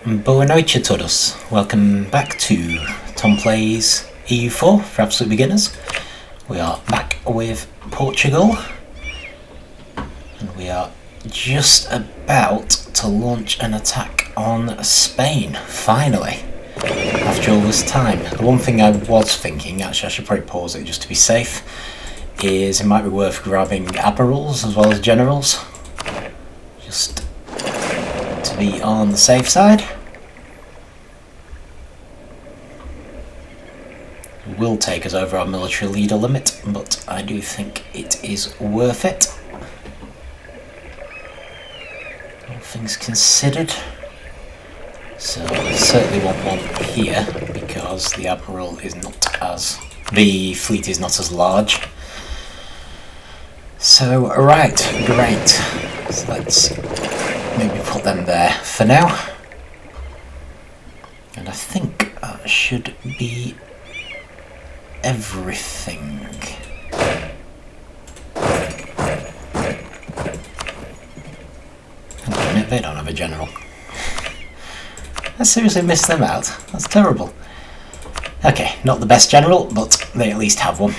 Boa noite a todos. Welcome back to Tom Plays EU4 for absolute beginners. We are back with Portugal and we are just about to launch an attack on Spain, finally, after all this time. The one thing I was thinking, actually I should probably pause it just to be safe, is it might be worth grabbing admirals as well as generals, just to be on the safe side. It will take us over our military leader limit, but I do think it is worth it, all things considered. So I certainly want one here because the fleet is not as large. So right, great. So let's maybe put them there for now. And I think that should be everything. Damn it, they don't have a general. I seriously missed them out. That's terrible. Okay, not the best general, but they at least have one.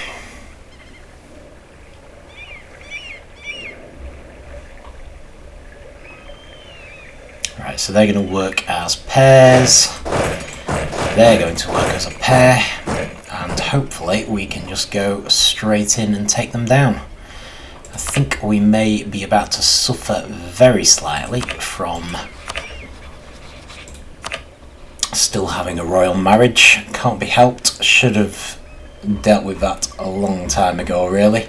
Right, so they're going to work as pairs. They're going to work as a pair. And hopefully we can just go straight in and take them down. I think we may be about to suffer very slightly from still having a royal marriage. Can't be helped. Should have dealt with that a long time ago, really.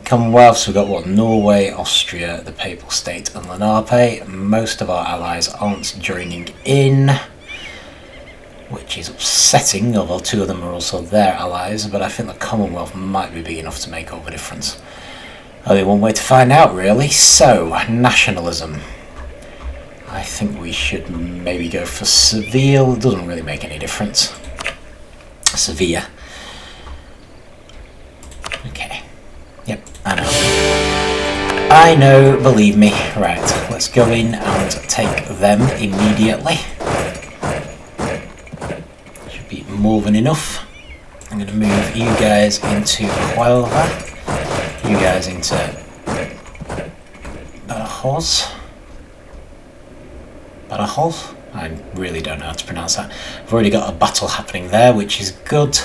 Commonwealths, we've got what? Norway, Austria, the Papal State and Lenape. Most of our allies aren't joining in, which is upsetting, although two of them are also their allies, but I think the Commonwealth might be big enough to make all the difference. Only one way to find out, really. So, nationalism. I think we should maybe go for Seville. It doesn't really make any difference. Sevilla. Okay. Yep, I know, believe me. Right, let's go in and take them immediately. Should be more than enough. I'm going to move you guys into Huelva. You guys into Badajoz. Badajoz? I really don't know how to pronounce that. I've already got a battle happening there, which is good.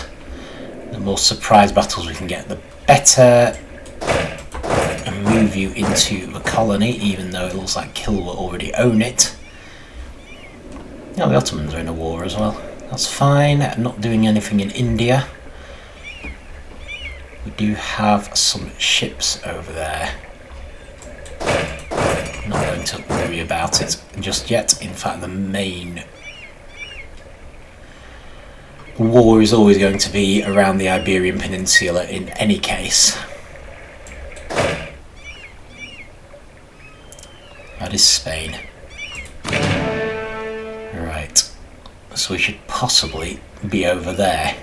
The more surprise battles we can get, the better. And move you into the colony, even though it looks like Kill will already own it. Oh, the Ottomans are in a war as well. That's fine. Not doing anything in India. We do have some ships over there. Not going to worry about it just yet. In fact, the main war is always going to be around the Iberian Peninsula in any case. That is Spain. Right. So we should possibly be over there.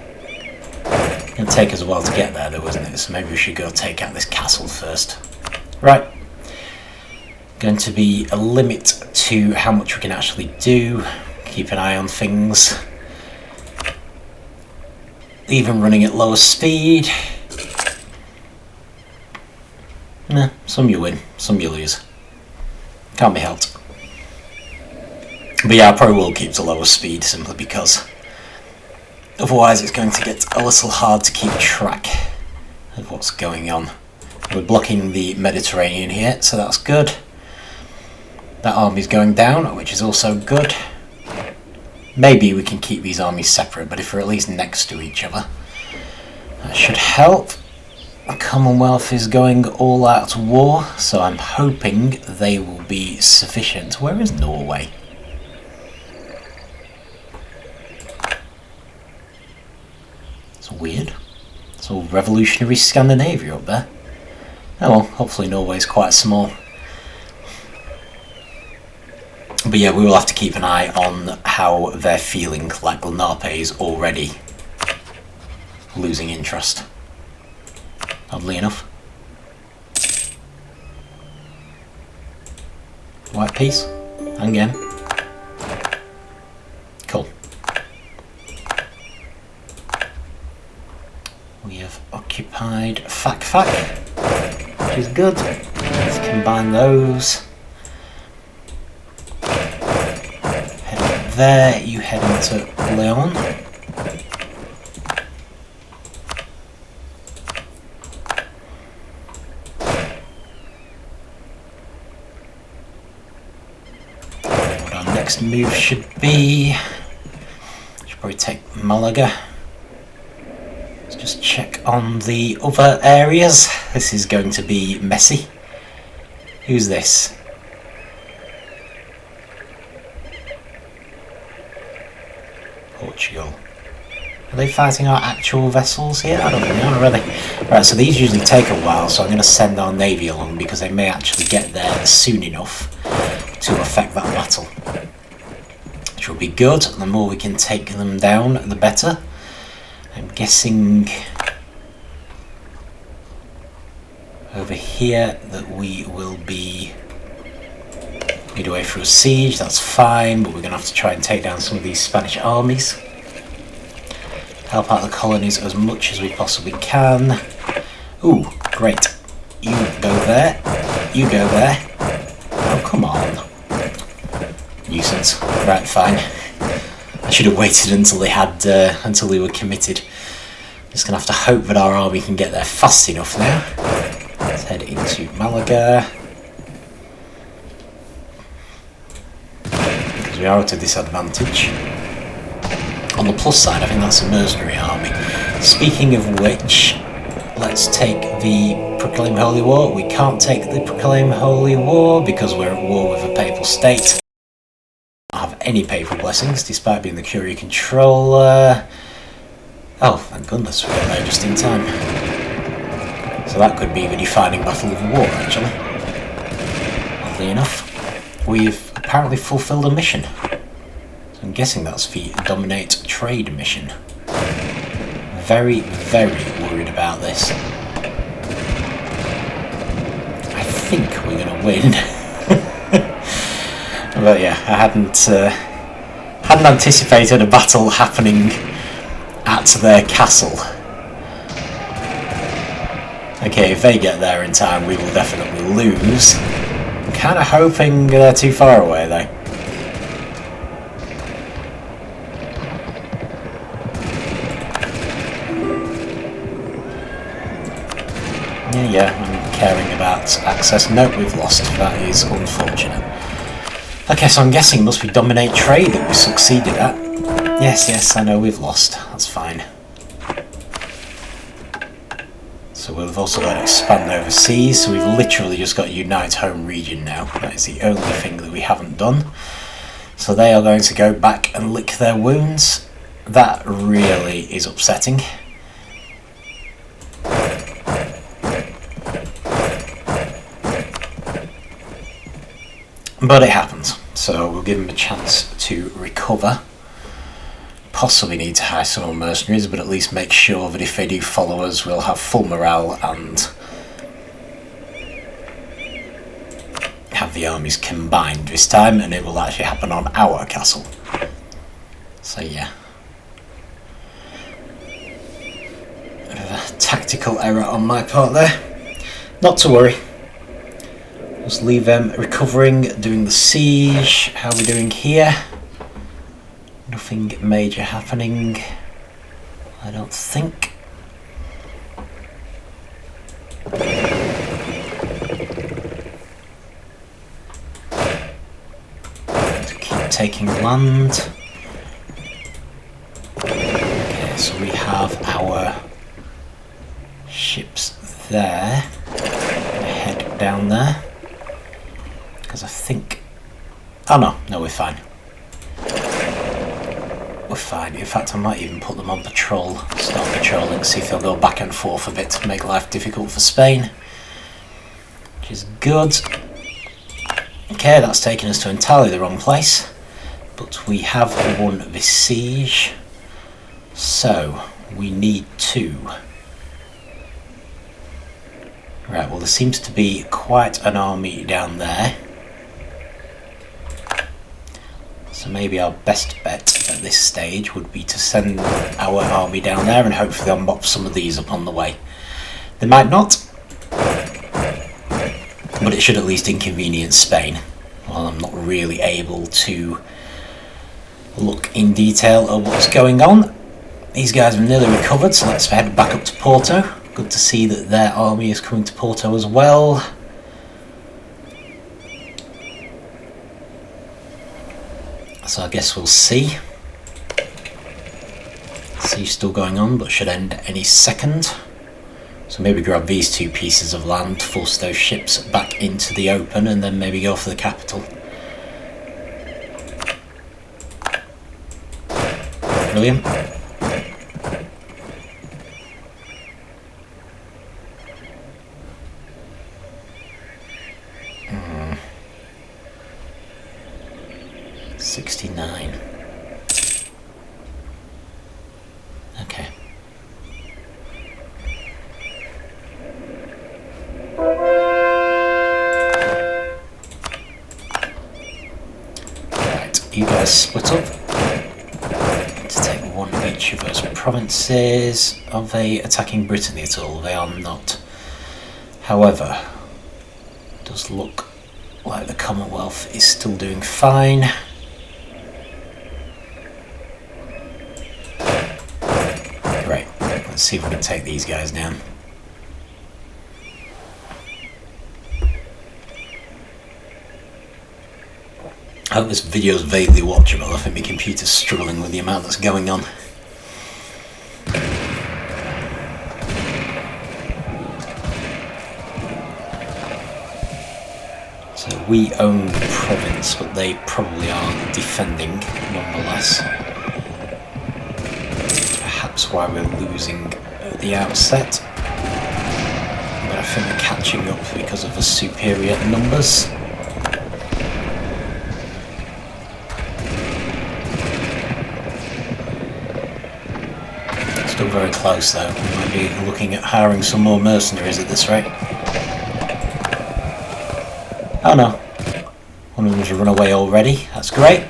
It'll take us a while to get there though, isn't it? So maybe we should go take out this castle first. Right. Going to be a limit to how much we can actually do. Keep an eye on things. Even running at lower speed. Nah, some you win, some you lose. Can't be helped. But yeah, I probably will keep to lower speed simply because otherwise it's going to get a little hard to keep track of what's going on. We're blocking the Mediterranean here, so that's good. That army's going down, which is also good. Maybe we can keep these armies separate, but if we're at least next to each other, that should help. The Commonwealth is going all out war, so I'm hoping they will be sufficient. Where is Norway? It's weird. It's all revolutionary Scandinavia up there. Oh well, hopefully Norway's quite small. But yeah, we will have to keep an eye on how they're feeling, like Lenape is already losing interest. Oddly enough. White piece. And again. occupied Fac, which is good. Let's combine those. Head up there, you head into Leon. What our next move should be. Should probably take Malaga. Let's just check on the other areas. This is going to be messy. Who's this? Portugal. Are they fighting our actual vessels here? I don't think they are, are they? Right, so these usually take a while, so I'm going to send our navy along because they may actually get there soon enough to affect that battle. Which will be good. The more we can take them down, the better. I'm guessing over here that we will be midway through a siege. That's fine, but we're going to have to try and take down some of these Spanish armies. Help out the colonies as much as we possibly can. Ooh, great. You go there. You go there. Oh, come on. Nuisance. Right, fine. I should have waited until they had, until they were committed. Just gonna have to hope that our army can get there fast enough now. Let's head into Malaga. Because we are at a disadvantage. On the plus side, I think that's a mercenary army. Speaking of which, let's take the Proclaim Holy War. We can't take the Proclaim Holy War because we're at war with a papal state. Have any papal blessings despite being the Curie controller. Oh, thank goodness we got there just in time. So that could be the defining battle of the war, actually. Oddly enough, we've apparently fulfilled a mission. So I'm guessing that's the Dominate Trade mission. Very, very worried about this. I think we're going to win. But yeah, I hadn't anticipated a battle happening at their castle. Okay, if they get there in time, we will definitely lose. I'm kind of hoping they're too far away, though. Yeah, I'm caring about access. Nope, we've lost. That is unfortunate. Okay, so I'm guessing it must be Dominate Trade that we succeeded at. Yes, I know we've lost. That's fine. So we've also got to expand overseas, so we've literally just got to unite home region now. That is the only thing that we haven't done. So they are going to go back and lick their wounds. That really is upsetting. But it happens, so we'll give them a chance to recover. Possibly need to hire some more mercenaries, but at least make sure that if they do follow us, we'll have full morale and have the armies combined this time, and it will actually happen on our castle. So yeah. Bit of a tactical error on my part there. Not to worry. Just leave them recovering, doing the siege. How are we doing here? Nothing major happening, I don't think. To keep taking land. Okay, so we have our ships there. Head down there. Because I think... Oh no, we're fine. We're fine. In fact, I might even put them on patrol. Start patrolling, see if they'll go back and forth a bit to make life difficult for Spain. Which is good. Okay, that's taken us to entirely the wrong place. But we have won this siege. So, we need to... Right, well there seems to be quite an army down there. So maybe our best bet at this stage would be to send our army down there and hopefully they'll mop some of these up on the way. They might not, but it should at least inconvenience Spain. Well, I'm not really able to look in detail at what's going on. These guys have nearly recovered, so let's head back up to Porto. Good to see that their army is coming to Porto as well. So I guess we'll see. Siege still going on, but should end any second. So maybe grab these two pieces of land, force those ships back into the open, and then maybe go for the capital. Brilliant. Hmm. 69. Okay. Right, you guys split up to take one of each of those provinces. Are they attacking Brittany at all? They are not. However, it does look like the Commonwealth is still doing fine. Great, let's see if we can take these guys down. I hope this video is vaguely watchable. I think my computer's struggling with the amount that's going on. So we own the province, but they probably are defending nonetheless. Perhaps why we're losing at the outset. But I think we're catching up because of the superior numbers. Still very close though. We might be looking at hiring some more mercenaries at this rate. Oh no. One of them's run away already. That's great.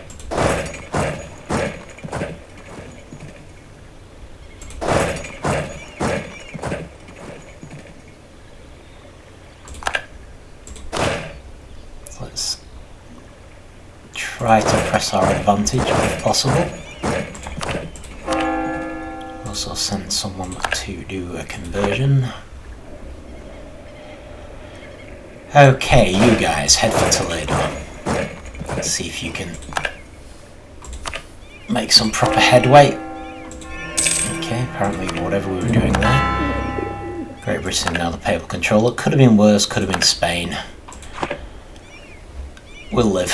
Let's try to press our advantage if possible. Also send someone to do a conversion. Okay, you guys, head for Toledo. Let's see if you can make some proper headway. Okay, apparently whatever we were doing there. Great Britain now the papal controller. Could have been worse, could have been Spain. We'll live.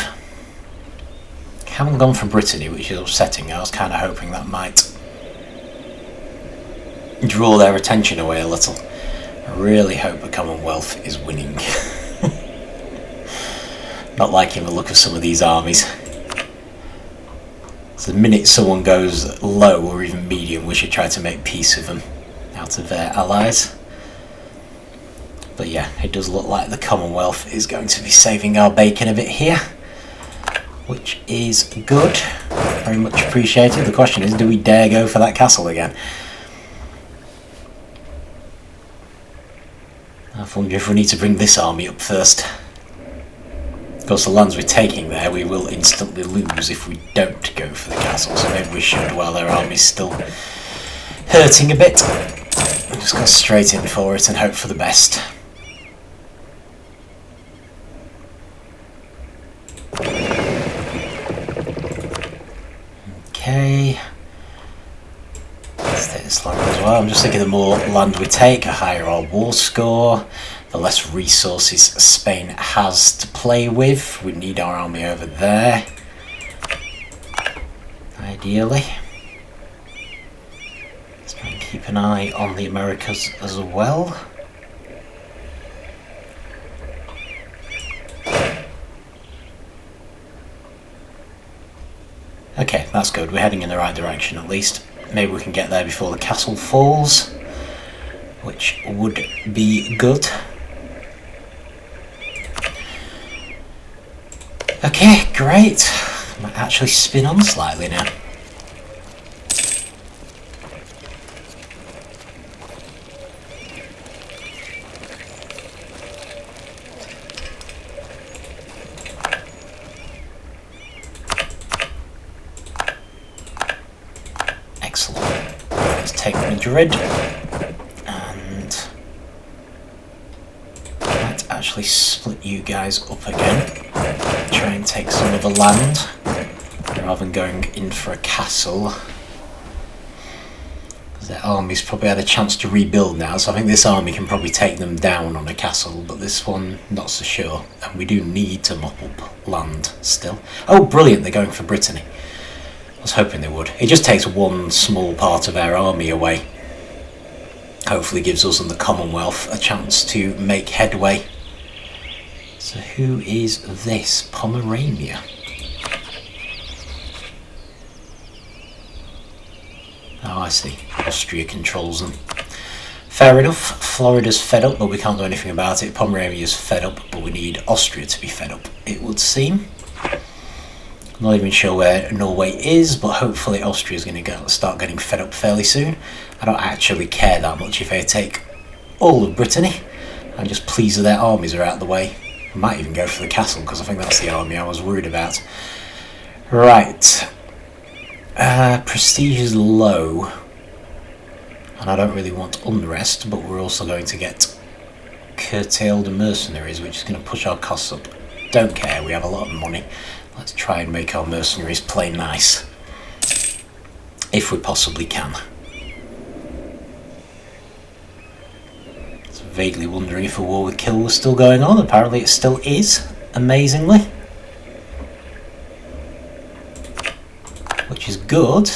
Haven't gone for Brittany, which is upsetting. I was kind of hoping that might draw their attention away a little. I really hope the Commonwealth is winning. Not liking the look of some of these armies. So the minute someone goes low or even medium, we should try to make peace with them out of their allies. But yeah, it does look like the Commonwealth is going to be saving our bacon a bit here, which is good. Very much appreciated. The question is, do we dare go for that castle again? I wonder if we need to bring this army up first. Of course, the lands we're taking there, we will instantly lose if we don't go for the castle, so maybe we should while their army's still hurting a bit. We'll just go straight in for it and hope for the best. Okay. Let's take this land as well. I'm just thinking the more land we take, the higher our war score, the less resources Spain has to play with. We need our army over there, ideally. Let's try and keep an eye on the Americas as well. Okay, that's good. We're heading in the right direction at least. Maybe we can get there before the castle falls, which would be good. Okay, great. Might actually spin on slightly now. take Madrid, and let's actually split you guys up again. Try and take some other land rather than going in for a castle. Their army's probably had a chance to rebuild now, so I think this army can probably take them down on a castle, but this one, not so sure. And we do need to mop up land still. Oh, brilliant, they're going for Brittany. I was hoping they would. It just takes one small part of our army away. Hopefully gives us and the Commonwealth a chance to make headway. So who is this? Pomerania. Oh, I see. Austria controls them. Fair enough. Florida's fed up, but we can't do anything about it. Pomerania's fed up, but we need Austria to be fed up, it would seem. I'm not even sure where Norway is, but hopefully Austria's going to start getting fed up fairly soon. I don't actually care that much if they take all of Brittany. I'm just pleased that their armies are out of the way. I might even go for the castle, because I think that's the army I was worried about. Right. Prestige is low, and I don't really want unrest, but we're also going to get curtailed mercenaries, which is going to push our costs up. Don't care, we have a lot of money. Let's try and make our mercenaries play nice, if we possibly can. So vaguely wondering if a war with Kill was still going on. Apparently it still is, amazingly. Which is good.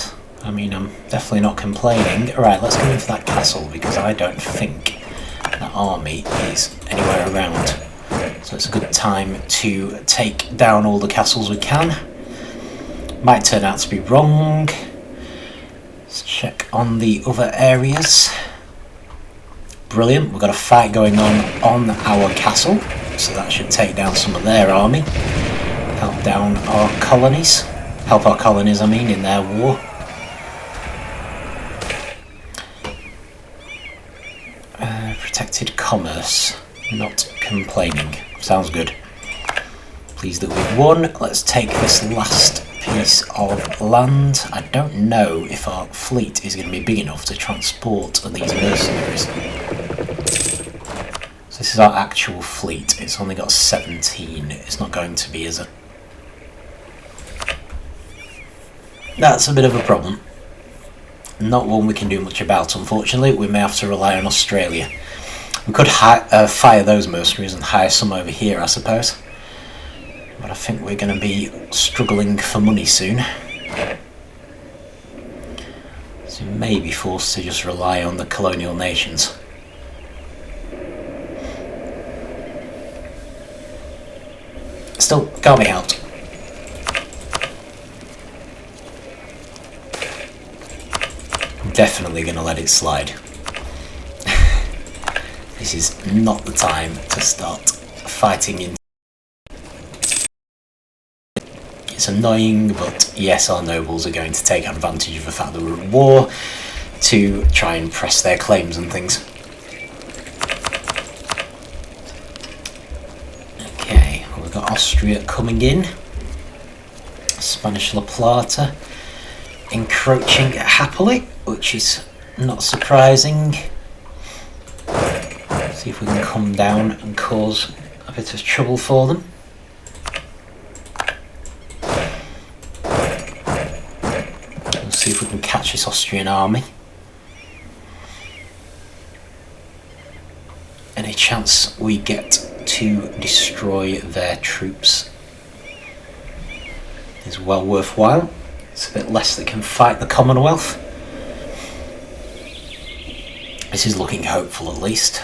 I mean, I'm definitely not complaining. Alright, let's go in for that castle, because I don't think that army is anywhere around. So it's a good time to take down all the castles we can. Might turn out to be wrong. Let's check on the other areas. Brilliant, we've got a fight going on our castle, so that should take down some of their army. Help down our colonies. Help our colonies, I mean, in their war. Protected commerce. Not complaining. Sounds good. Pleased that we've won. Let's take this last piece of land. I don't know if our fleet is going to be big enough to transport these mercenaries. So this is our actual fleet. It's only got 17. It's not going to be as a... That's a bit of a problem. Not one we can do much about, unfortunately. We may have to rely on Australia. We could fire those mercenaries and hire some over here, I suppose. But I think we're going to be struggling for money soon. So we may be forced to just rely on the colonial nations. Still, can't be helped. Definitely going to let it slide. This is not the time to start fighting in. It's annoying, but yes, our nobles are going to take advantage of the fact that we're at war to try and press their claims and things. Okay, well, we've got Austria coming in. Spanish La Plata encroaching happily, which is not surprising. See if we can come down and cause a bit of trouble for them. We'll see if we can catch this Austrian army. Any chance we get to destroy their troops is well worthwhile. It's a bit less that can fight the Commonwealth. This is looking hopeful, at least.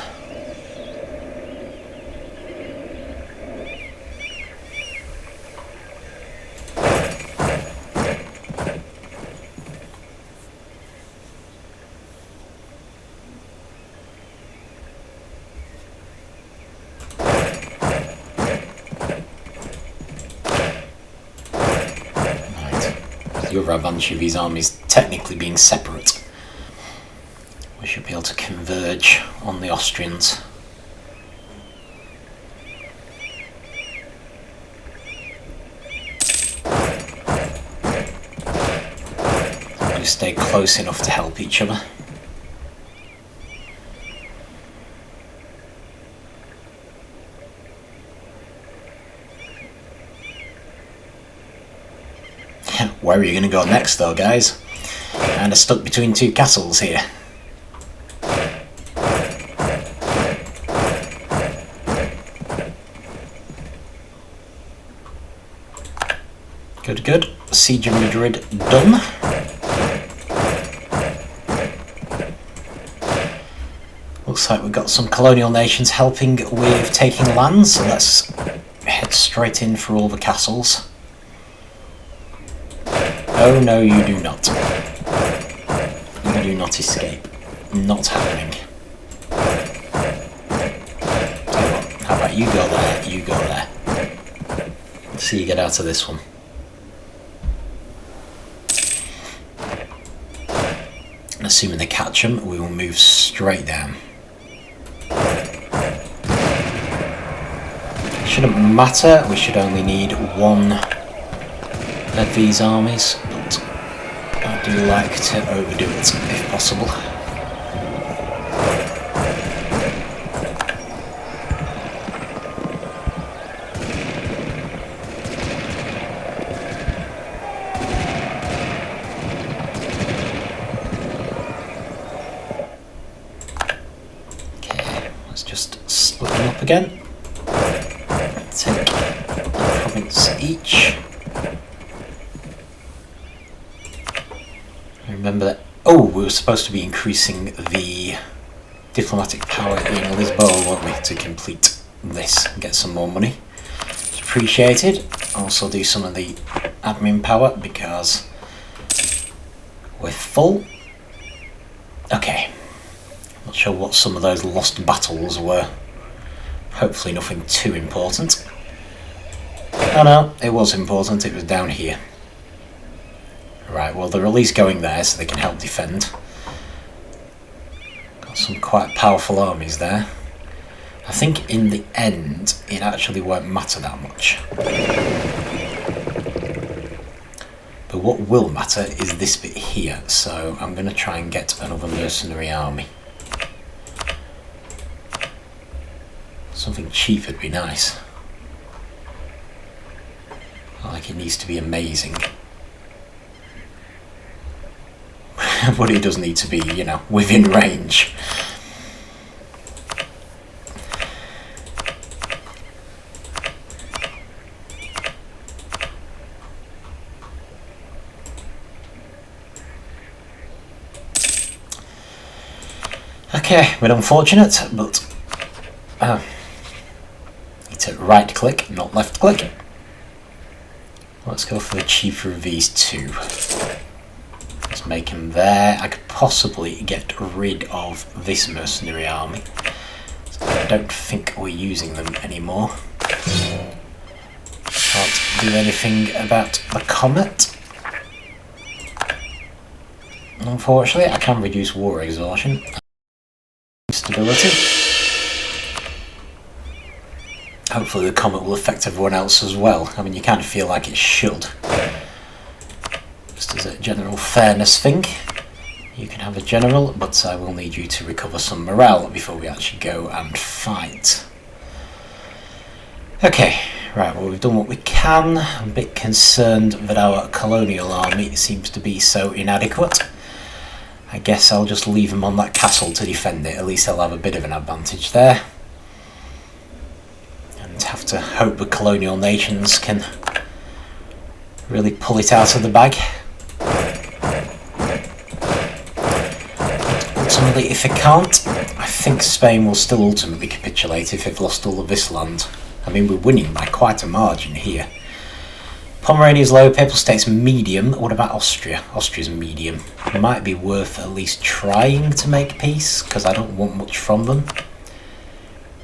The other advantage of these armies technically being separate. We should be able to converge on the Austrians. We stay close enough to help each other. Where are you going to go next though, guys? And I'm stuck between two castles here. Good, good. Siege of Madrid done. Looks like we've got some colonial nations helping with taking land, so let's head straight in for all the castles. Oh no, you do not. You do not escape. Not happening. Tell you what, how about you go there, you go there. Let's see you get out of this one. And assuming they catch them, we will move straight down. Shouldn't matter, we should only need one of these armies, but I do like to overdo it if possible. Okay, let's just split them up again. Take a province each. Remember that. Oh, we were supposed to be increasing the diplomatic power in Lisbon, weren't we, to complete this and get some more money. It's appreciated. Also do some of the admin power because we're full. Okay. Not sure what some of those lost battles were. Hopefully nothing too important. Oh no, it was important, it was down here. Right, well they're at least going there so they can help defend. Got some quite powerful armies there. I think in the end it actually won't matter that much. But what will matter is this bit here, so I'm going to try and get another mercenary army. Something cheap would be nice. Like it needs to be amazing. But it does need to be, you know, within range. Okay, a bit unfortunate, but need to right click, not left click. Let's go for the cheaper of these two. Let's make them there. I could possibly get rid of this mercenary army. So I don't think we're using them anymore. Can't do anything about the comet. Unfortunately, I can reduce war exhaustion. Stability. Hopefully the comet will affect everyone else as well. I mean, you kind of feel like it should. Just as a general fairness thing. You can have a general, but I will need you to recover some morale before we actually go and fight. Okay, right, well we've done what we can. I'm a bit concerned that our colonial army seems to be so inadequate. I guess I'll just leave them on that castle to defend it. At least I'll have a bit of an advantage there. And have to hope the colonial nations can really pull it out of the bag. Ultimately, if they can't, I think Spain will still ultimately capitulate if they've lost all of this land. I mean, we're winning by quite a margin here. Pomerania's low, Papal States medium. What about Austria? Austria's medium. It might be worth at least trying to make peace, because I don't want much from them.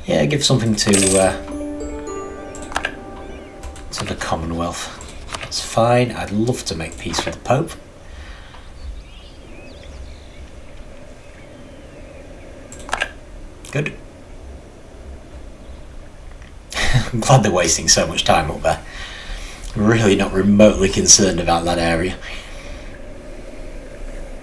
Yeah, give something to the Commonwealth. That's fine. I'd love to make peace with the Pope. Good. I'm glad they're wasting so much time up there. Really not remotely concerned about that area.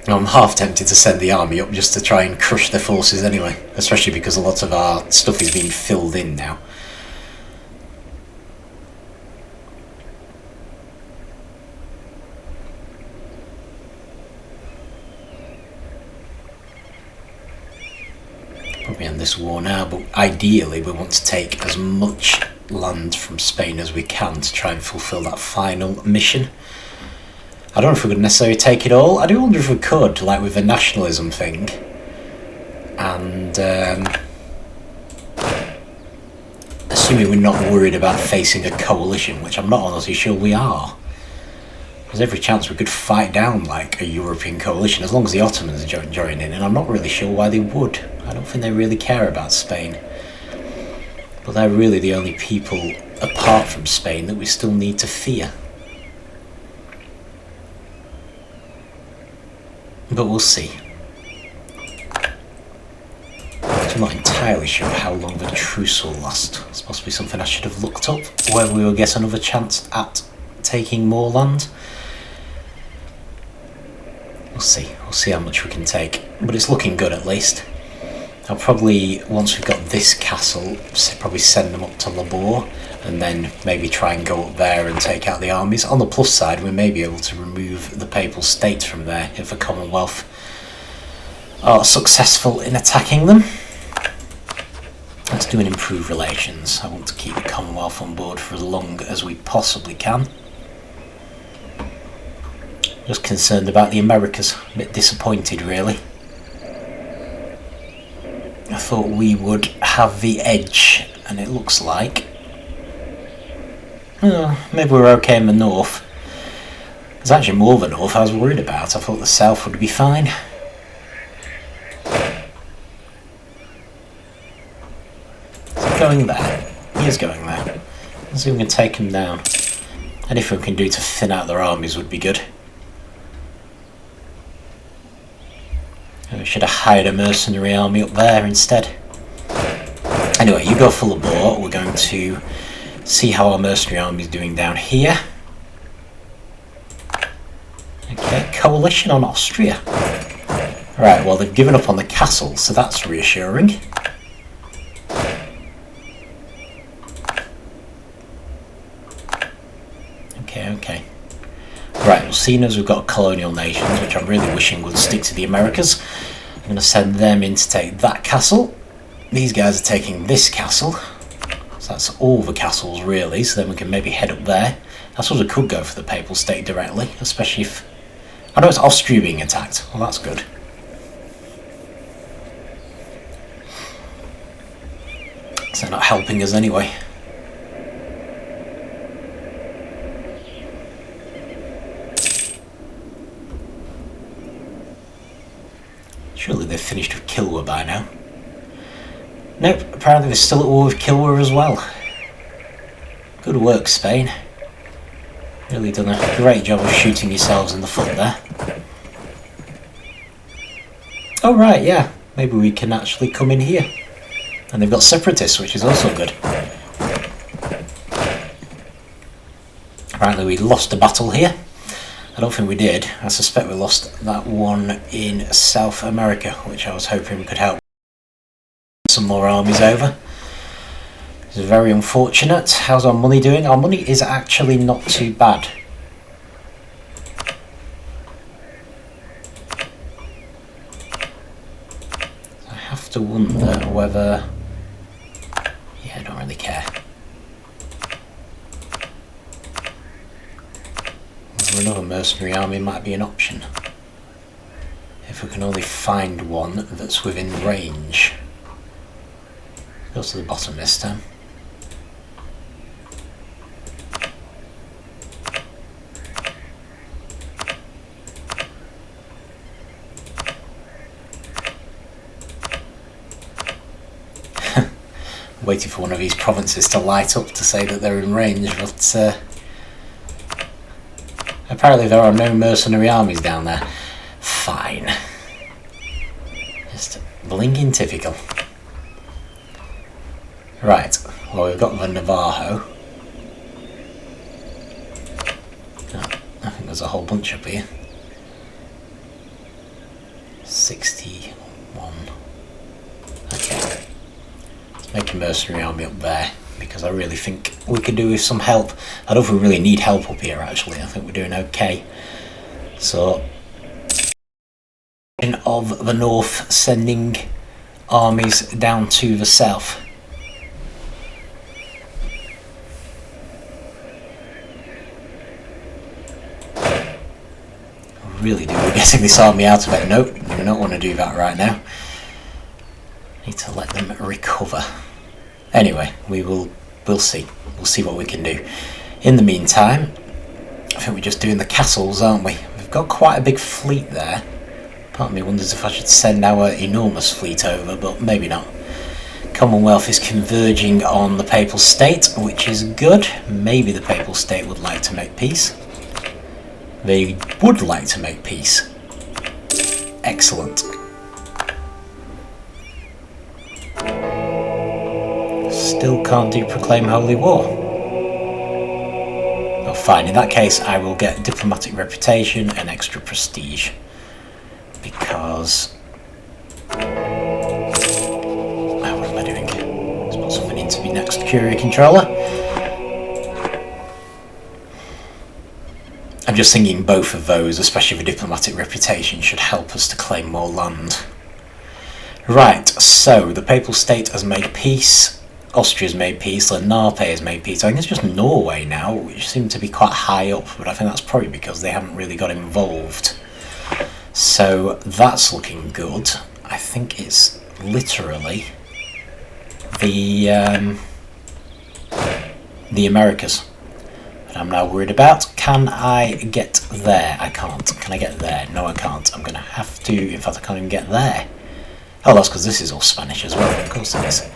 I'm half tempted to send the army up just to try and crush their forces anyway, especially because a lot of our stuff is being filled in now. me on this war now, but ideally we want to take as much land from Spain as we can to try and fulfill that final mission. I don't know if we could necessarily take it all. I do wonder if we could, like with the nationalism thing. And assuming we're not worried about facing a coalition, which I'm not honestly sure we are. There's every chance we could fight down like a European coalition as long as the Ottomans join in, and I'm not really sure why they would. I don't think they really care about Spain. But they're really the only people apart from Spain that we still need to fear. But we'll see. I'm not entirely sure how long the truce will last. It's possibly something I should have looked up, whether we will get another chance at taking more land. We'll see how much we can take, but it's looking good at least. I'll probably, once we've got this castle, probably send them up to Labor, and then maybe try and go up there and take out the armies. On the plus side, we may be able to remove the Papal States from there if the Commonwealth are successful in attacking them. Let's do an improved relations. I want to keep the Commonwealth on board for as long as we possibly can. Just concerned about the Americas. A bit disappointed, really. I thought we would have the edge, and it looks like... maybe we're okay in the north. There's actually more the north I was worried about. I thought the south would be fine. Going there. He is going there. Let's see if we can take him down. Anything we can do to thin out their armies would be good. We should have hired a mercenary army up there instead. Anyway, you go full bore. We're going to see how our mercenary army is doing down here. Okay, coalition on Austria. Right, well they've given up on the castle, so that's reassuring. Okay. Right, well, seeing as we've got colonial nations, which I'm really wishing would stick to the Americas, I'm going to send them in to take that castle. These guys are taking this castle. So that's all the castles, really, so then we can maybe head up there. I suppose we could go for the Papal State directly, especially if... I know it's Austria being attacked. Well, that's good. So they're not helping us anyway. Surely they've finished with Kilwa by now. Nope, apparently they're still at war with Kilwa as well. Good work, Spain. Really done a great job of shooting yourselves in the foot there. Oh right, yeah. Maybe we can actually come in here. And they've got separatists, which is also good. Apparently we lost a battle here. I don't think we did. I suspect we lost that one in South America, which I was hoping we could help some more armies over. It's very unfortunate. How's our money doing? Our money is actually not too bad. I have to wonder whether... yeah, I don't really care. Another mercenary army might be an option. If we can only find one that's within range. Go to the bottom this time. Waiting for one of these provinces to light up to say that they're in range, but apparently there are no mercenary armies down there. Fine. Just blinking typical. Right, well we've got the Navajo. Oh, I think there's a whole bunch up here. 61. Okay. Let's make a mercenary army up there, because I really think we could do with some help. I don't think we really need help up here actually, I think we're doing okay. So, of the north sending armies down to the south. I really do be getting this army out of it. Nope, do not want to do that right now. Need to let them recover. Anyway, we'll see. We'll see what we can do. In the meantime, I think we're just doing the castles, aren't we? We've got quite a big fleet there. Part of me wonders if I should send our enormous fleet over, but maybe not. Commonwealth is converging on the Papal State, which is good. Maybe the Papal State would like to make peace. They would like to make peace. Excellent. Still can't do proclaim holy war. Oh, fine. In that case, I will get diplomatic reputation and extra prestige. Because... what am I doing? Let's put something in to be next Curia controller. I'm just thinking both of those, especially the diplomatic reputation, should help us to claim more land. Right, so the Papal State has made peace. Austria's made peace. Lenape has made peace. I think it's just Norway now, which seem to be quite high up, but I think that's probably because they haven't really got involved. So that's looking good. I think it's literally the Americas that I'm now worried about. Can I get there? I can't. Can I get there? No, I can't. I'm going to have to... in fact, I can't even get there. Oh, that's because this is all Spanish as well. Of course it is.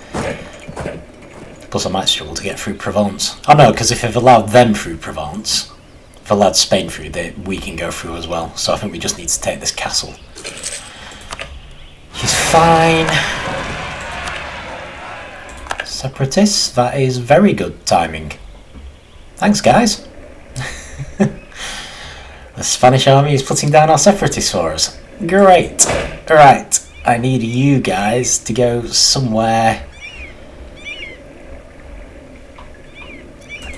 Plus I might struggle to get through Provence. Oh no, because if I've allowed them through Provence... if I allowed Spain through, we can go through as well. So I think we just need to take this castle. She's fine. Separatists, that is very good timing. Thanks, guys. The Spanish army is putting down our separatists for us. Great. Right, I need you guys to go somewhere.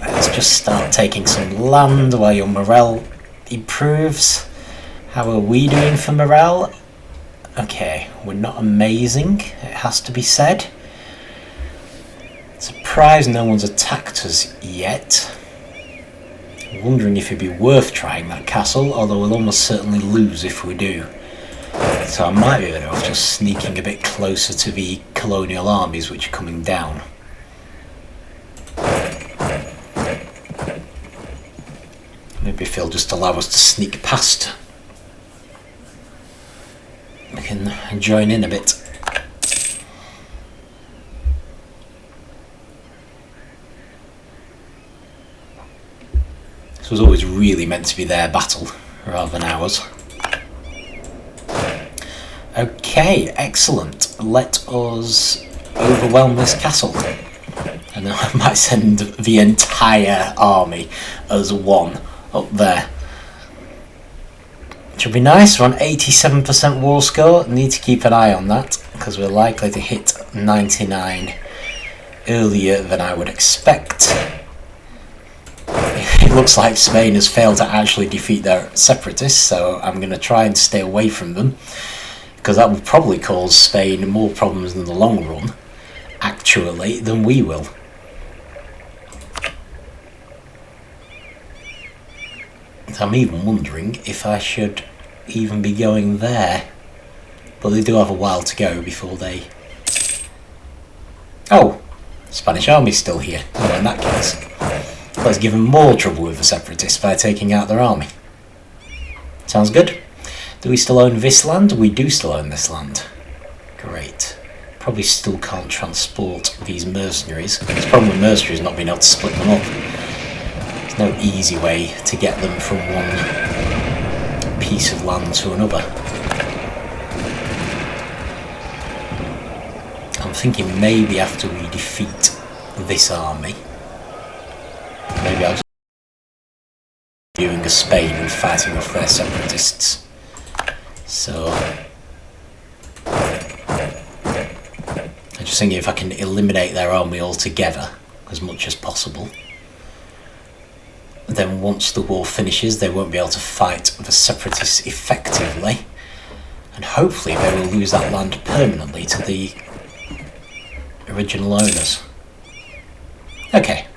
Let's just start taking some land while your morale improves. How are we doing for morale? Okay, we're not amazing, it has to be said. Surprised no one's attacked us yet. I'm wondering if it'd be worth trying that castle, although we'll almost certainly lose if we do. So I might be better off just sneaking a bit closer to the colonial armies which are coming down. Maybe if they'll just allow us to sneak past, we can join in a bit. This was always really meant to be their battle rather than ours. Okay, excellent. Let us overwhelm this castle. And then I might send the entire army as one up there. Should be nice. We're on 87% war score. Need to keep an eye on that because we're likely to hit 99 earlier than I would expect. It looks like Spain has failed to actually defeat their separatists, so I'm going to try and stay away from them because that will probably cause Spain more problems in the long run, actually, than we will. I'm even wondering if I should even be going there. But they do have a while to go before they... Oh! Spanish army's still here. Well, in that case, let's give them more trouble with the separatists by taking out their army. Sounds good. Do we still own this land? We do still own this land. Great. Probably still can't transport these mercenaries. The problem with mercenaries is not being able to split them up. There's no easy way to get them from one piece of land to another. I'm thinking maybe after we defeat this army, maybe I'll just be doing a Spain and fighting off their separatists. So I'm just thinking if I can eliminate their army altogether as much as possible, then once the war finishes they won't be able to fight the separatists effectively, And hopefully they will lose that land permanently to the original owners. Okay.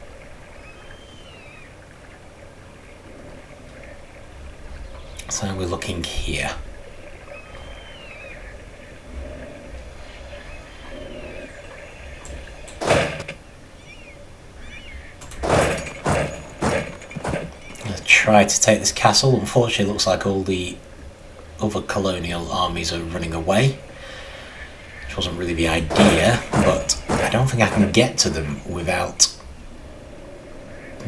So we're looking here. Try to take this castle. Unfortunately, it looks like all the other colonial armies are running away, which wasn't really the idea, but I don't think I can get to them without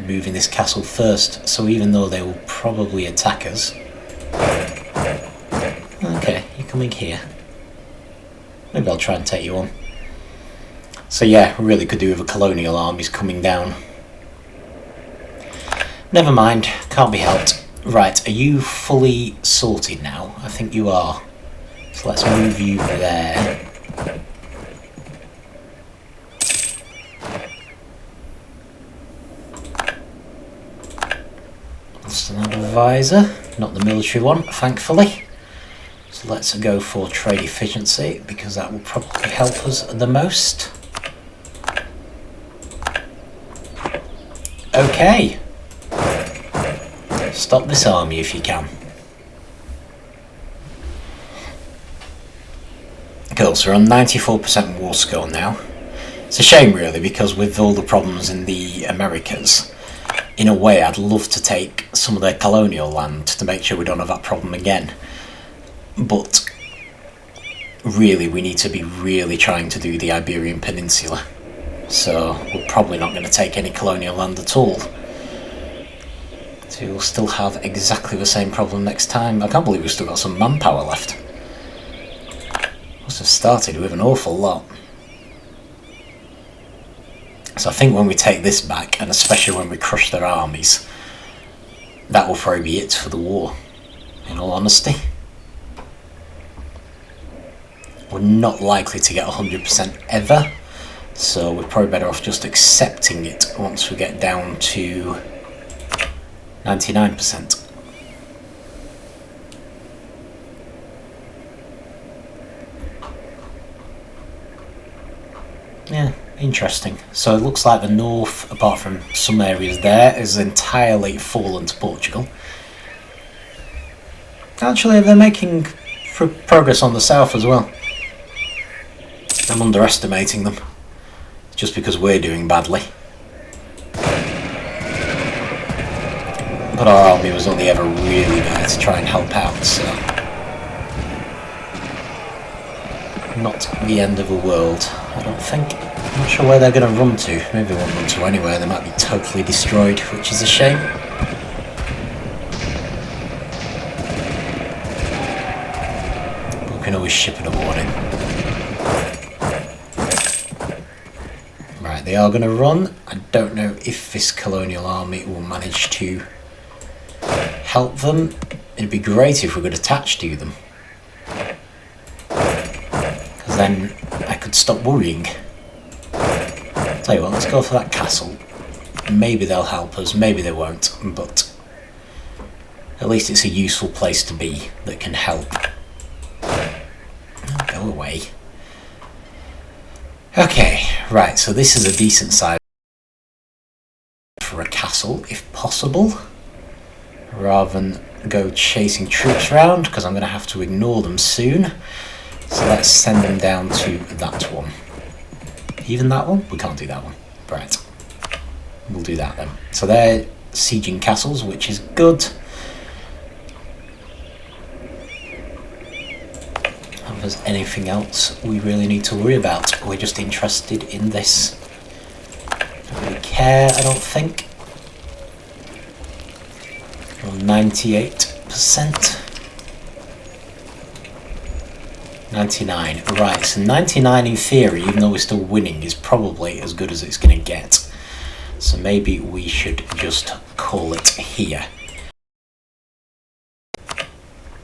moving this castle first. So even though they will probably attack us... Okay, you're coming here. Maybe I'll try and take you on. So yeah, really could do with the colonial armies coming down. Never mind, can't be helped. Right, are you fully sorted now? I think you are. So let's move you there. That's an advisor, not the military one, thankfully. So let's go for trade efficiency, because that will probably help us the most. Okay. Stop this army if you can. Cool, so we're on 94% war score now. It's a shame really, because with all the problems in the Americas, in a way I'd love to take some of their colonial land to make sure we don't have that problem again. But really we need to be really trying to do the Iberian Peninsula. So we're probably not going to take any colonial land at all. So we'll still have exactly the same problem next time. I can't believe we've still got some manpower left. Must have started with an awful lot. So I think when we take this back, and especially when we crush their armies, that will probably be it for the war, in all honesty. We're not likely to get 100% ever, so we're probably better off just accepting it once we get down to 99%. Yeah, interesting. So it looks like the north, apart from some areas there, is entirely fallen to Portugal. Actually, they're making progress on the south as well. I'm underestimating them, just because we're doing badly. But our army was only ever really there to try and help out, so... Not the end of the world, I don't think. I'm not sure where they're going to run to. Maybe they won't run to anywhere, they might be totally destroyed, which is a shame. But we can always ship in a warning. Right, they are going to run. I don't know if this colonial army will manage to help them. It'd be great if we could attach to them, because then I could stop worrying. Tell you what, let's go for that castle. Maybe they'll help us, maybe they won't, but at least it's a useful place to be that can help. Go away. Okay, right, so this is a decent size for a castle, if possible, rather than go chasing troops around, because I'm going to have to ignore them soon. So let's send them down to that one. Even that one? We can't do that one. Right. We'll do that then. So they're sieging castles, which is good. If there's anything else we really need to worry about, we're just interested in this. Don't really care, I don't think. We're on 98%. 99, right, so 99 in theory, even though we're still winning, is probably as good as it's going to get. So maybe we should just call it here.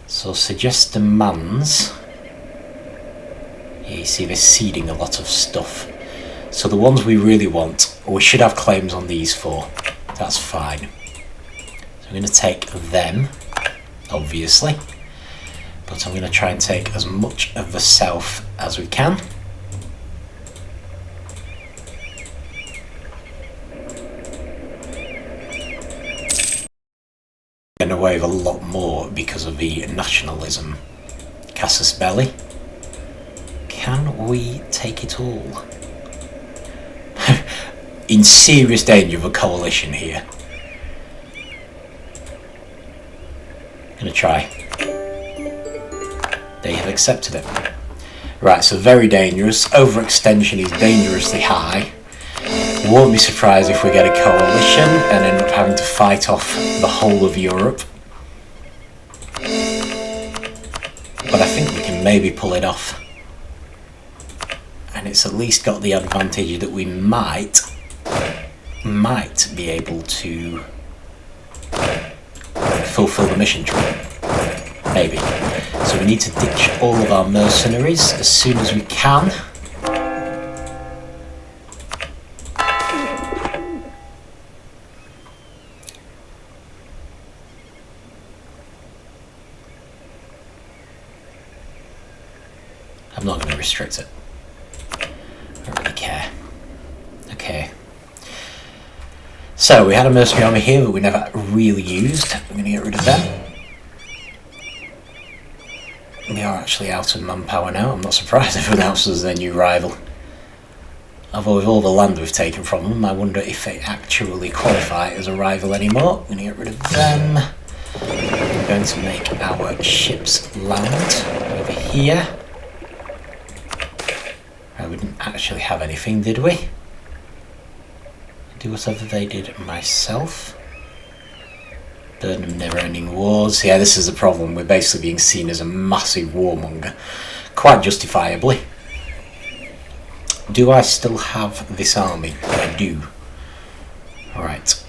So suggest demands. Yeah, you see they're seeding a lot of stuff. So the ones we really want, we should have claims on these for. That's fine. So I'm going to take them, obviously. But I'm going to try and take as much of the south as we can. Getting away with a lot more because of the nationalism casus belli. Can we take it all? In serious danger of a coalition here. Gonna try. They have accepted it. Right, so very dangerous. Overextension is dangerously high. Won't be surprised if we get a coalition and end up having to fight off the whole of Europe. But I think we can maybe pull it off. And it's at least got the advantage that we might be able to fulfill the mission tree. Maybe. So we need to ditch all of our mercenaries as soon as we can. I'm not going to restrict it. I don't really care. Okay. So we had a mercenary army here that we never really used. I'm going to get rid of them. We are actually out of manpower now. I'm not surprised if it else is their new rival. Although with all the land we've taken from them, I wonder if they actually qualify as a rival anymore. I'm going to get rid of them. We're going to make our ships land over here. We didn't actually have anything, did we? Do whatever they did myself. Burden of never-ending wars. Yeah, this is the problem. We're basically being seen as a massive warmonger. Quite justifiably. Do I still have this army? I do. Alright.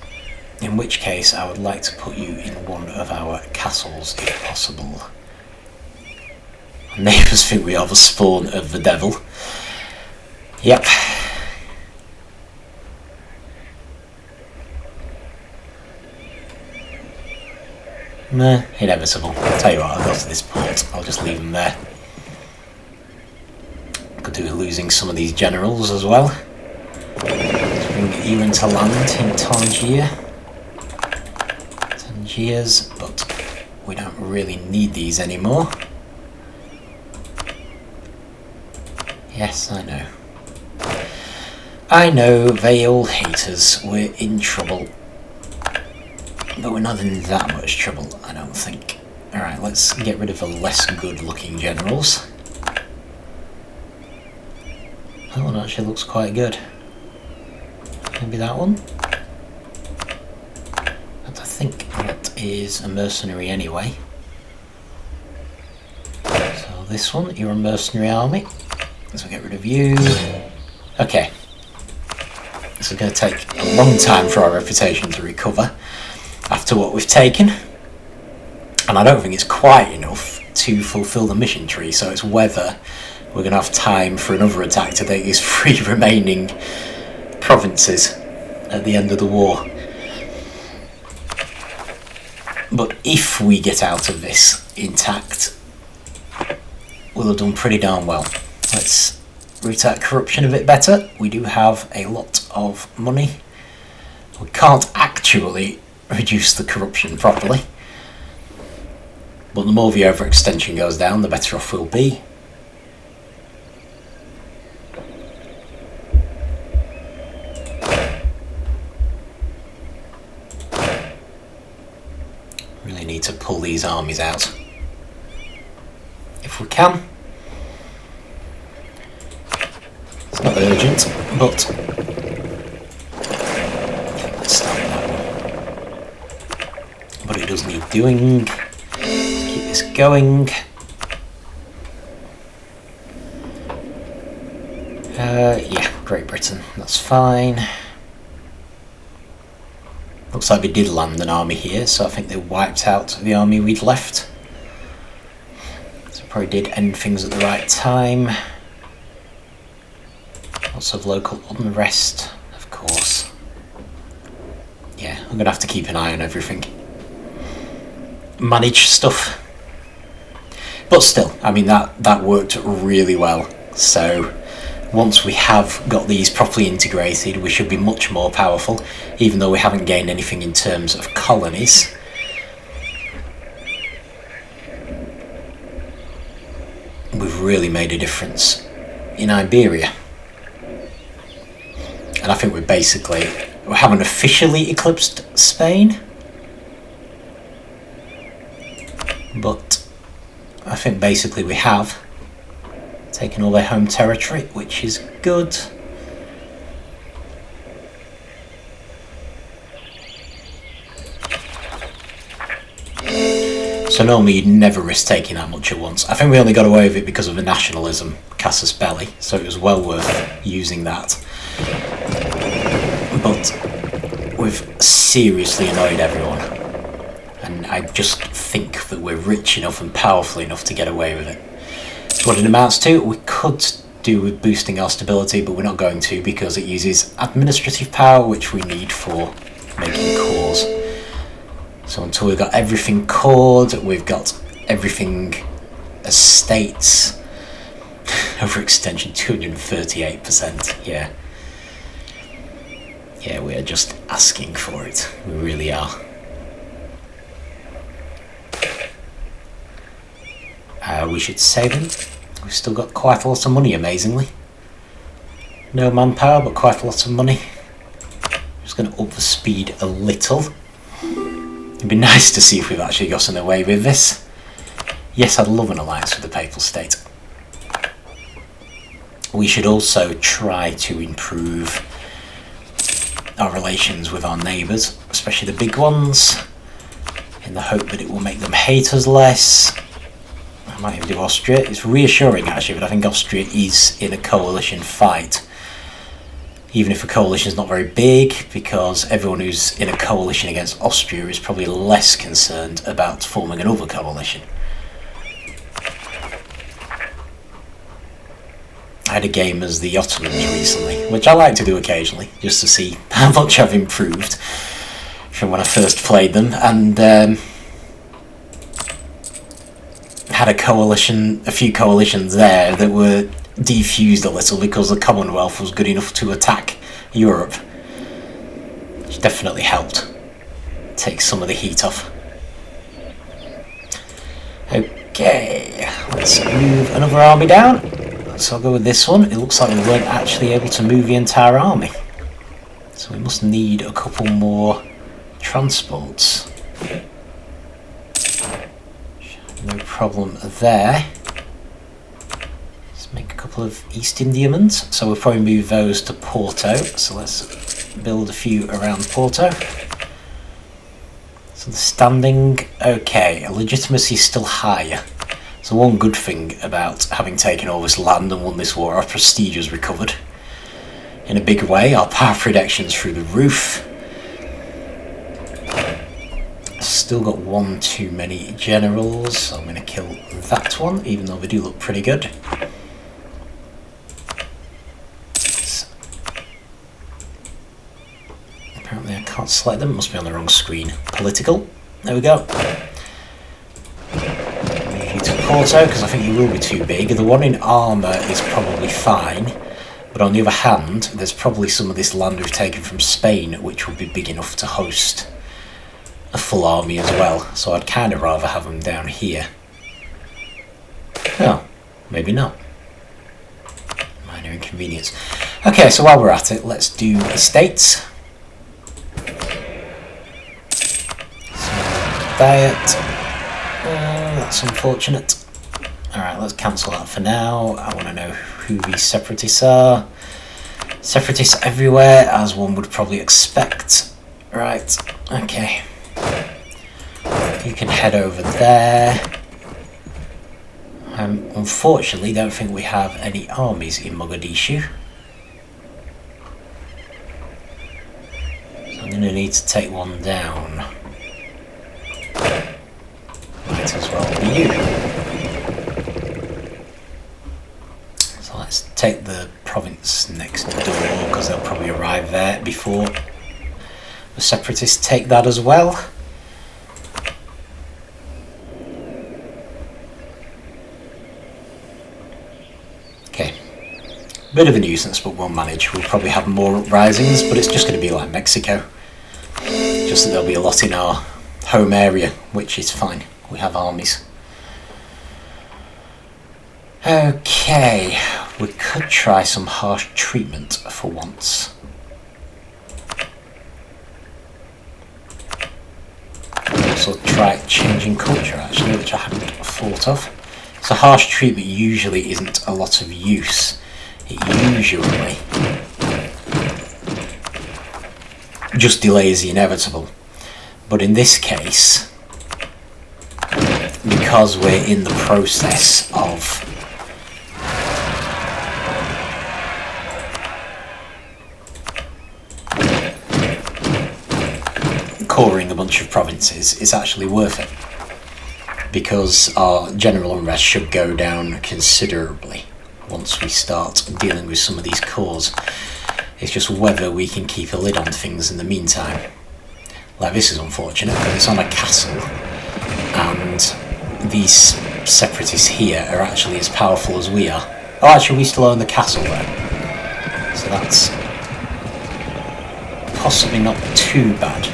In which case, I would like to put you in one of our castles, if possible. Our neighbours think we are the spawn of the devil. Yep. Nah, inevitable. I'll tell you what, I'll go to this port. I'll just leave them there. Could do with losing some of these generals as well. Let's bring you into land in Tangier. Tangiers, but we don't really need these anymore. Yes, I know. I know, they all hate us. We're in trouble. But we're not in that much trouble, I don't think. Alright, let's get rid of the less good-looking generals. That one actually looks quite good. Maybe that one? But I think that is a mercenary anyway. So this one, you're a mercenary army. So get rid of you. Okay. This is going to take a long time for our reputation to recover after what we've taken. And I don't think it's quite enough to fulfill the mission tree, so it's whether we're going to have time for another attack to take these 3 remaining provinces at the end of the war. But if we get out of this intact, we'll have done pretty darn well. Let's root out corruption a bit better. We do have a lot of money. We can't actually reduce the corruption properly. But the more the overextension goes down, the better off we'll be. Really need to pull these armies out. If we can. It's not urgent, but let's start with that one. But it does need doing. Let's keep this going. Yeah, Great Britain, that's fine. Looks like they did land an army here, so I think they wiped out the army we'd left. So probably did end things at the right time. Lots of local unrest, of course. Yeah, I'm going to have to keep an eye on everything. Manage stuff. But still, I mean, that worked really well. So once we have got these properly integrated, we should be much more powerful, even though we haven't gained anything in terms of colonies. We've really made a difference in Iberia. And I think we haven't officially eclipsed Spain, but I think basically we have taken all their home territory, which is good. So normally you'd never risk taking that much at once. I think we only got away with it because of the nationalism, casus belli, so it was well worth using that. But we've seriously annoyed everyone, and I just think that we're rich enough and powerful enough to get away with it. So what it amounts to, we could do with boosting our stability, but we're not going to because it uses administrative power, which we need for making cores. So until we've got everything cored, we've got everything as states. Overextension 238%, yeah. Yeah, we are just asking for it. We really are. We should save him. We've still got quite a lot of money, amazingly. No manpower, but quite a lot of money. Just going to up the speed a little. It'd be nice to see if we've actually gotten away with this. Yes, I'd love an alliance with the Papal State. We should also try to improve our relations with our neighbours, especially the big ones, in the hope that it will make them hate us less. I might even do Austria. It's reassuring actually, but I think Austria is in a coalition fight. Even if a coalition is not very big, because everyone who's in a coalition against Austria is probably less concerned about forming another coalition. I had a game as the Ottomans recently, which I like to do occasionally, just to see how much I've improved from when I first played them, and had a few coalitions there that were defused a little because the Commonwealth was good enough to attack Europe, which definitely helped take some of the heat off. Okay, let's move another army down. So I'll go with this one. It looks like we weren't actually able to move the entire army, so we must need a couple more transports. No problem there. Let's make a couple of East Indiamans. So we'll probably move those to Porto. So let's build a few around Porto. So the standing, okay, legitimacy is still higher. So one good thing about having taken all this land and won this war, our prestige has recovered in a big way. Our power prediction's through the roof. Still got one too many generals, so I'm going to kill that one, even though they do look pretty good. Apparently I can't select them, must be on the wrong screen. Political, there we go. Move you to Porto, because I think you will be too big. The one in armour is probably fine, but on the other hand, there's probably some of this land we've taken from Spain which will be big enough to host a full army as well, so I'd kind of rather have them down here. Oh, maybe not. Minor inconvenience. Okay, so while we're at it, let's do estates. So, diet. That's unfortunate. Alright, let's cancel that for now. I want to know who these separatists are. Separatists everywhere, as one would probably expect. Right, okay. You can head over there. Unfortunately, don't think we have any armies in Mogadishu. So I'm going to need to take one down. Might as well be you. So let's take the province next door, because they'll probably arrive there before the separatists take that as well. Bit of a nuisance, but we'll manage. We'll probably have more uprisings, but it's just going to be like Mexico. Just that there'll be a lot in our home area, which is fine. We have armies. Okay, we could try some harsh treatment for once. Also try changing culture actually, which I hadn't thought of. So harsh treatment usually isn't a lot of use. It usually just delays the inevitable. But in this case, because we're in the process of coring a bunch of provinces, it's actually worth it. Because our general unrest should go down considerably once we start dealing with some of these cores. It's just whether we can keep a lid on things in the meantime. Like this is unfortunate, because it's on a castle, and these separatists here are actually as powerful as we are. Oh, actually we still own the castle though, so that's possibly not too bad.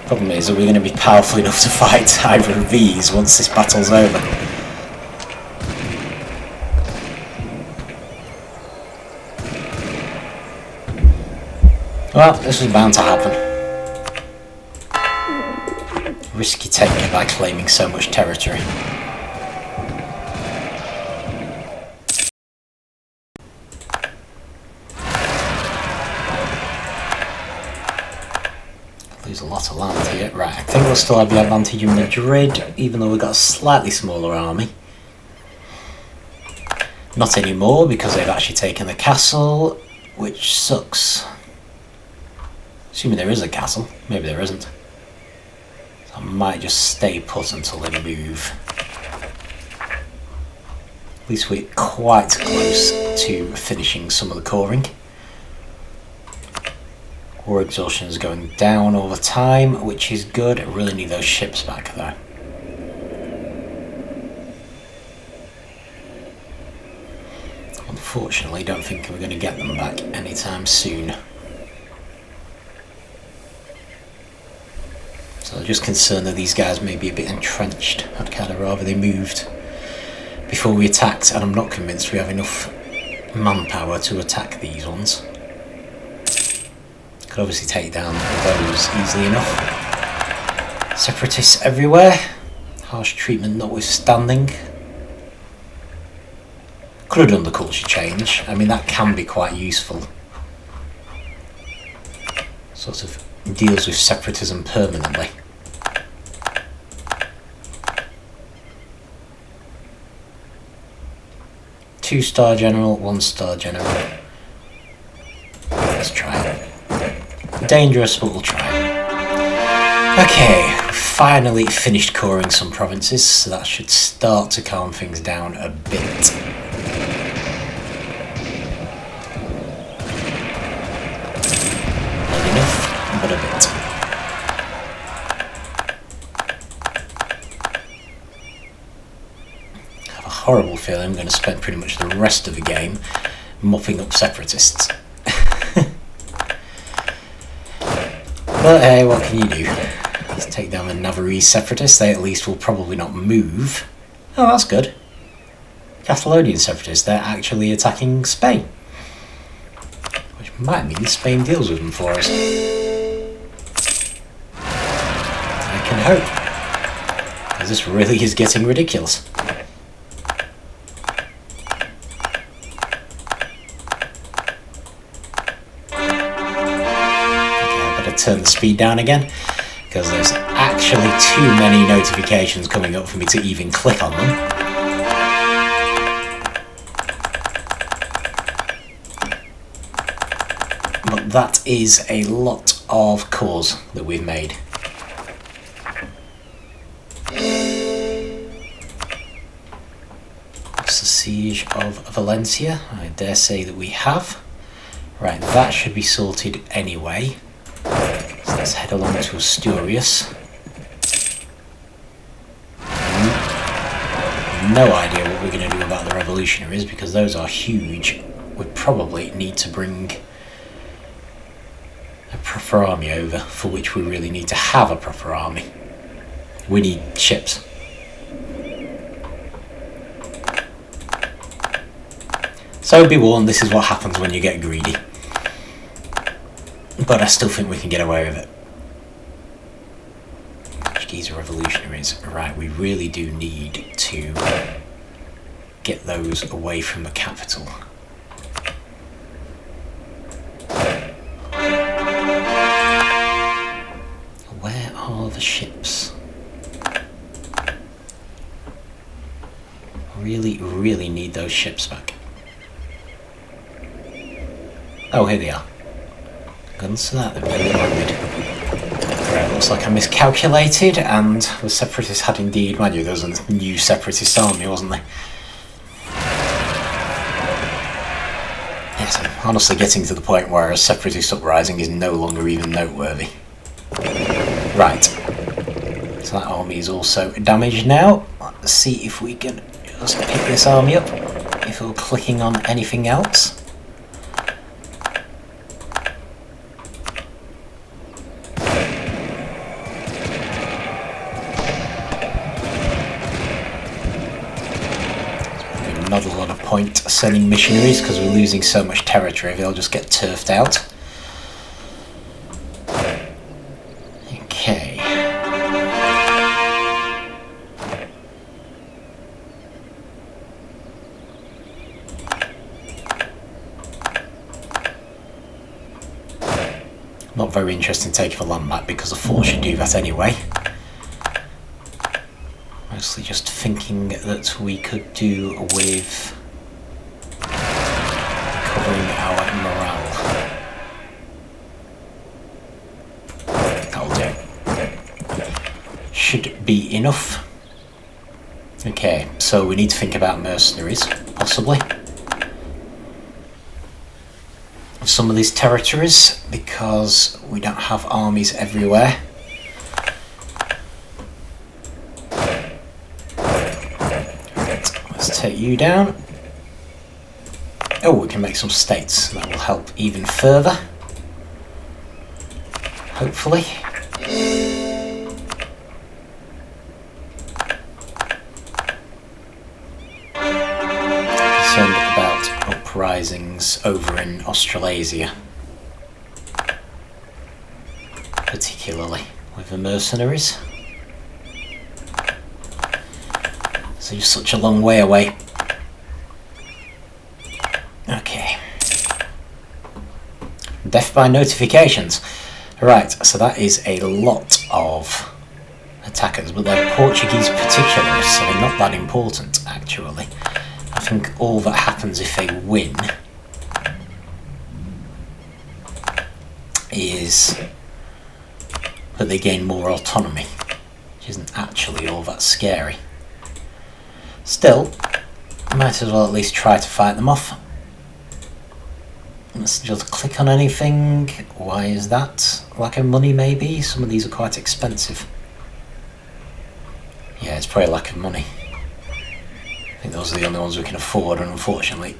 Problem is, are we going to be powerful enough to fight either of these once this battle's over? Well, this was bound to happen. Risky taker by claiming so much territory. Lose a lot of land here. Right, I think we'll still have the advantage in Madrid, even though we've got a slightly smaller army. Not anymore, because they've actually taken the castle, which sucks. Assuming there is a castle. Maybe there isn't. So I might just stay put until they move. At least we're quite close to finishing some of the coring. War exhaustion is going down over time, which is good. I really need those ships back though. Unfortunately, don't think we're going to get them back anytime soon. So I'm just concerned that these guys may be a bit entrenched. I'd kind of rather they moved before we attacked, and I'm not convinced we have enough manpower to attack these ones. Could obviously take down those easily enough. Separatists everywhere. Harsh treatment notwithstanding. Could have done the culture change. I mean, that can be quite useful. Sort of deals with separatism permanently. Two-star general, one-star general. Let's try it. Dangerous, but we'll try. Okay, finally finished coring some provinces, so that should start to calm things down a bit. Not enough, but a bit. I have a horrible feeling I'm going to spend pretty much the rest of the game mopping up separatists. But hey, what can you do? Let's take down the Navarrese separatists. They at least will probably not move. Oh, that's good. Catalonian separatists, they're actually attacking Spain. Which might mean Spain deals with them for us. I can hope. Because this really is getting ridiculous. Turn the speed down again, because there's actually too many notifications coming up for me to even click on them. But that is a lot of cores that we've made. What's the siege of Valencia? I dare say that we have. Right, that should be sorted anyway. Let's head along to Asturias. no idea what we're going to do about the revolutionaries, because those are huge. We probably need to bring a proper army over, for which we really need to have a proper army. We need ships. So be warned, this is what happens when you get greedy. But I still think we can get away with it. Portuguese revolutionaries. Right, we really do need to get those away from the capital. Where are the ships? Really, really need those ships back. Oh, here they are. Guns to that, they've really landed. Right, looks like I miscalculated, and the Separatists had indeed, mind you, there was a new Separatist army, wasn't there? Yes, I'm honestly getting to the point where a Separatist uprising is no longer even noteworthy. Right. So that army is also damaged now. Let's see if we can just pick this army up, if we're clicking on anything else. Not a lot of point sending missionaries because we're losing so much territory, they'll just get turfed out. Okay. Not very interested in taking the land back because the fort should do that anyway. Mostly just thinking that we could do with covering our morale. That'll do. Should be enough. Okay, so we need to think about mercenaries, possibly. Some of these territories, because we don't have armies everywhere. Take you down. Oh, we can make some states. That will help even further. Hopefully. Concerned about uprisings over in Australasia. Particularly with the mercenaries. So you're such a long way away. Okay. Death by notifications. Right, so that is a lot of attackers, but they're Portuguese particulars, so they're not that important, actually. I think all that happens if they win is that they gain more autonomy, which isn't actually all that scary. Still, might as well at least try to fight them off. Let's just click on anything. Why is that? Lack of money, maybe? Some of these are quite expensive. Yeah, it's probably lack of money. I think those are the only ones we can afford, and unfortunately,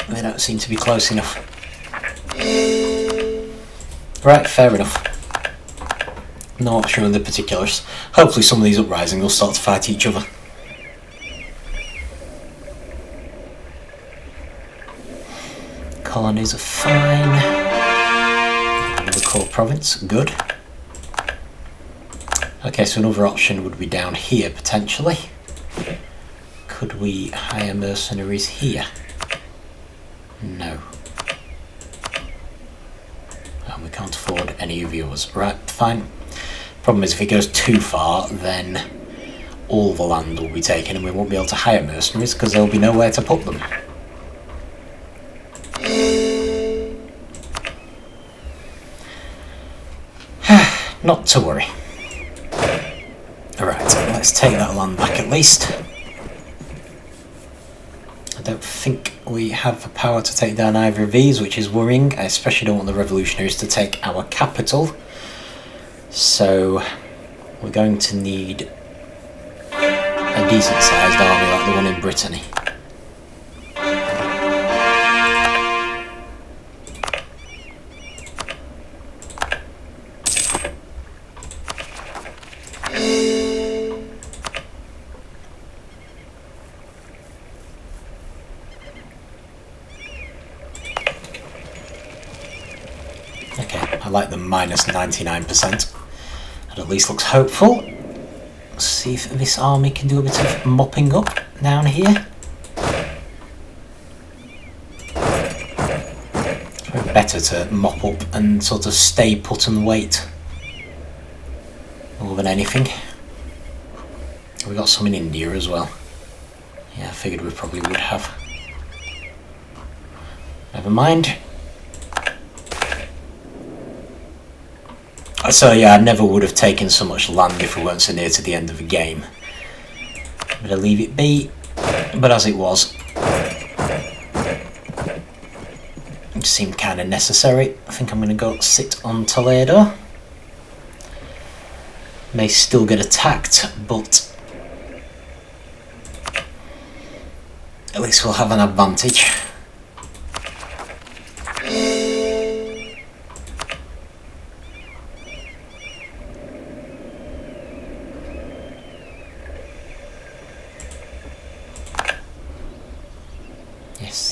they don't seem to be close enough. Right, fair enough. Not sure of the particulars. Hopefully some of these uprisings will start to fight each other. Colonies are fine. Another core province, good. Okay, so another option would be down here potentially. Could we hire mercenaries here? No. And we can't afford any of yours. Right, fine. Problem is if it goes too far, then all the land will be taken and we won't be able to hire mercenaries because there will be nowhere to put them. Not to worry. Alright, let's take that land back at least. I don't think we have the power to take down either of these, which is worrying. I especially don't want the revolutionaries to take our capital. So we're going to need a decent sized army like the one in Brittany. Okay, I like the minus 99%. That at least looks hopeful. Let's see if this army can do a bit of mopping up down here. It's probably better to mop up and sort of stay put and wait more than anything. We got some in India as well. Yeah, I figured we probably would have. Never mind. So yeah, I never would have taken so much land if we weren't so near to the end of the game. But I'll leave it be. But as it was, it seemed kind of necessary. I think I'm going to go sit on Toledo. May still get attacked, but at least we'll have an advantage.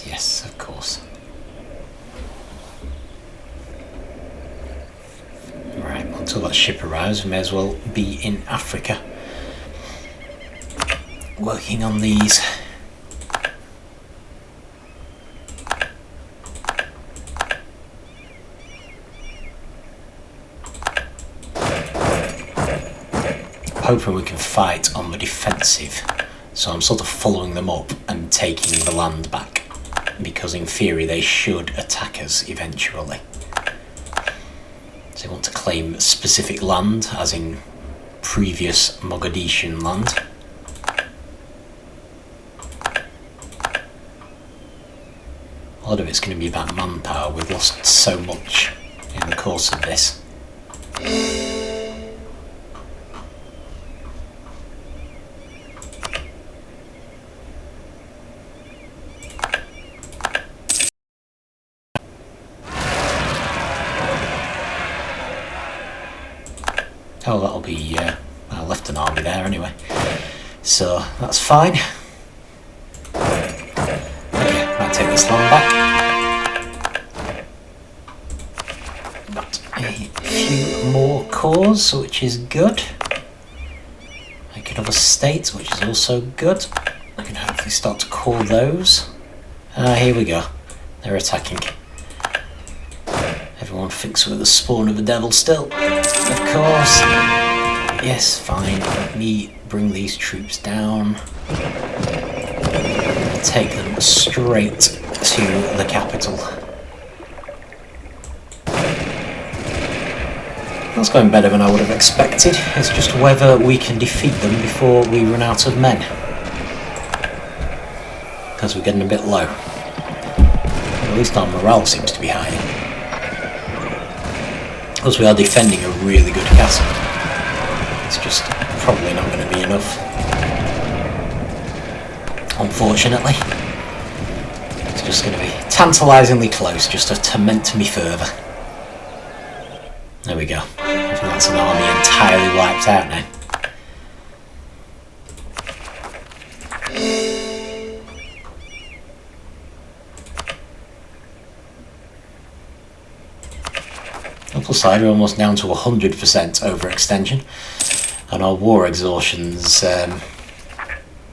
Yes, of course. Right, until that ship arrives, we may as well be in Africa working on these. Hoping we can fight on the defensive, so I'm sort of following them up and taking the land back, because in theory they should attack us eventually. So they want to claim specific land, as in previous Mogadishian land. A lot of it's going to be about manpower. We've lost so much in the course of this. Oh, that'll be, I left an army there anyway, so that's fine. Okay, might take this land back. Got a few more cores, which is good. I could have a state, which is also good. I can hopefully start to core those. Here we go. They're attacking. Everyone thinks we're the spawn of the devil still. Of course. Yes, fine. Let me bring these troops down. Take them straight to the capital. That's going better than I would have expected. It's just whether we can defeat them before we run out of men. Because we're getting a bit low. At least our morale seems to be higher. Because we are defending a really good castle. It's just probably not going to be enough. Unfortunately. It's just going to be tantalisingly close, just to torment me further. There we go. I think that's an army entirely wiped out now. Plus side, we're almost down to 100% overextension, and our war exhaustion's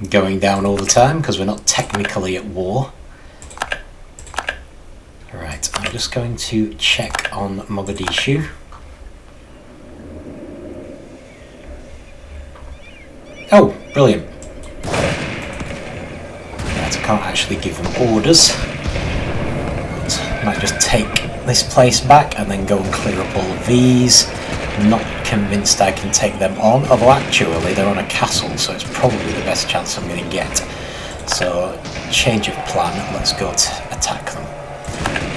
going down all the time because we're not technically at war. Right, I'm just going to check on Mogadishu. Oh, brilliant. Right, I can't actually give them orders, but I might just take this place back and then go and clear up all of these. I'm not convinced I can take them on, although actually they're on a castle, so it's probably the best chance I'm going to get. So, change of plan, let's go to attack them.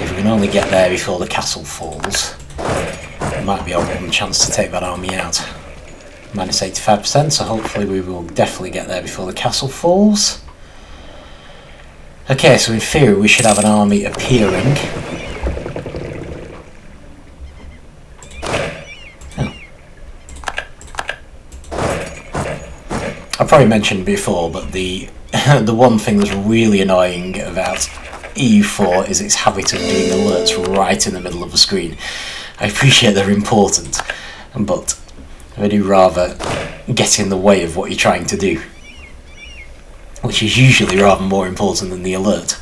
If we can only get there before the castle falls, it might be our one chance to take that army out. minus 85%, so hopefully we will definitely get there before the castle falls. Okay, so in theory we should have an army appearing. Oh. I probably mentioned before, but the the one thing that's really annoying about EU4 is its habit of doing alerts right in the middle of the screen. I appreciate they're important, but I do rather get in the way of what you're trying to do, which is usually rather more important than the alert.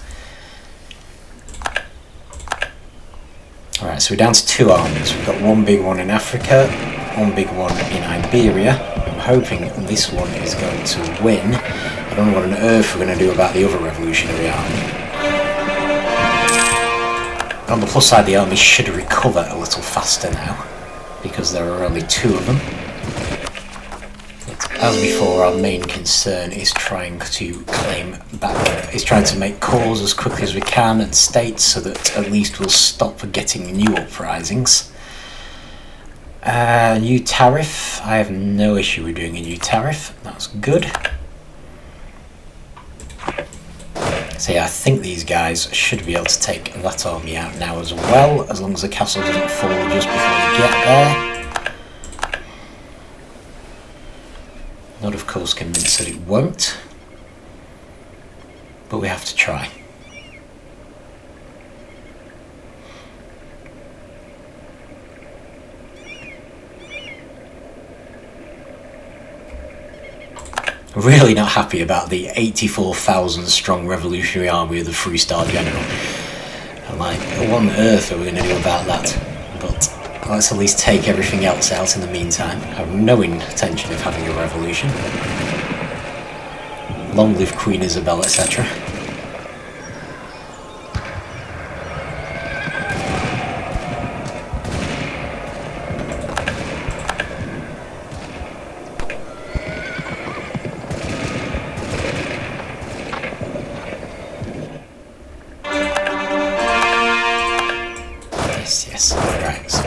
Alright, so we're down to 2 armies. We've got one big one in Africa, one big one in Iberia. I'm hoping this one is going to win. I don't know what on earth we're going to do about the other revolutionary army. On the plus side, the army should recover a little faster now, because there are only 2 of them. But as before, our main concern is trying to claim back, is trying to make cores as quickly as we can and states, so that at least we'll stop getting new uprisings. New tariff. I have no issue with doing a new tariff. That's good. So yeah, I think these guys should be able to take that army out now as well, as long as the castle doesn't fall just before we get there. Not of course convinced that it won't, but we have to try. Really not happy about the 84,000 strong revolutionary army of the 3-star general. I'm like, what on earth are we going to do about that? But let's at least take everything else out in the meantime. I have no intention of having a revolution. Long live Queen Isabel, etc.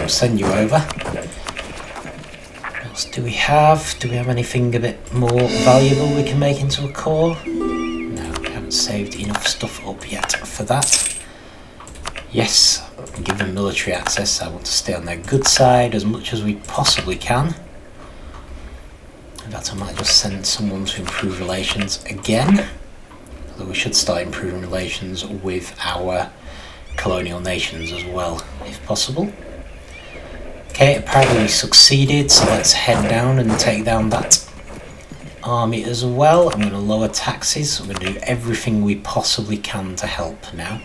Send you over. What else do we have? Do we have anything a bit more valuable we can make into a core? No, we haven't saved enough stuff up yet for that. Yes, give them military access. I want to stay on their good side as much as we possibly can. In fact, I might just send someone to improve relations again. Although we should start improving relations with our colonial nations as well, if possible. Okay, apparently we succeeded, so let's head down and take down that army as well. I'm going to lower taxes. We're going to do everything we possibly can to help now.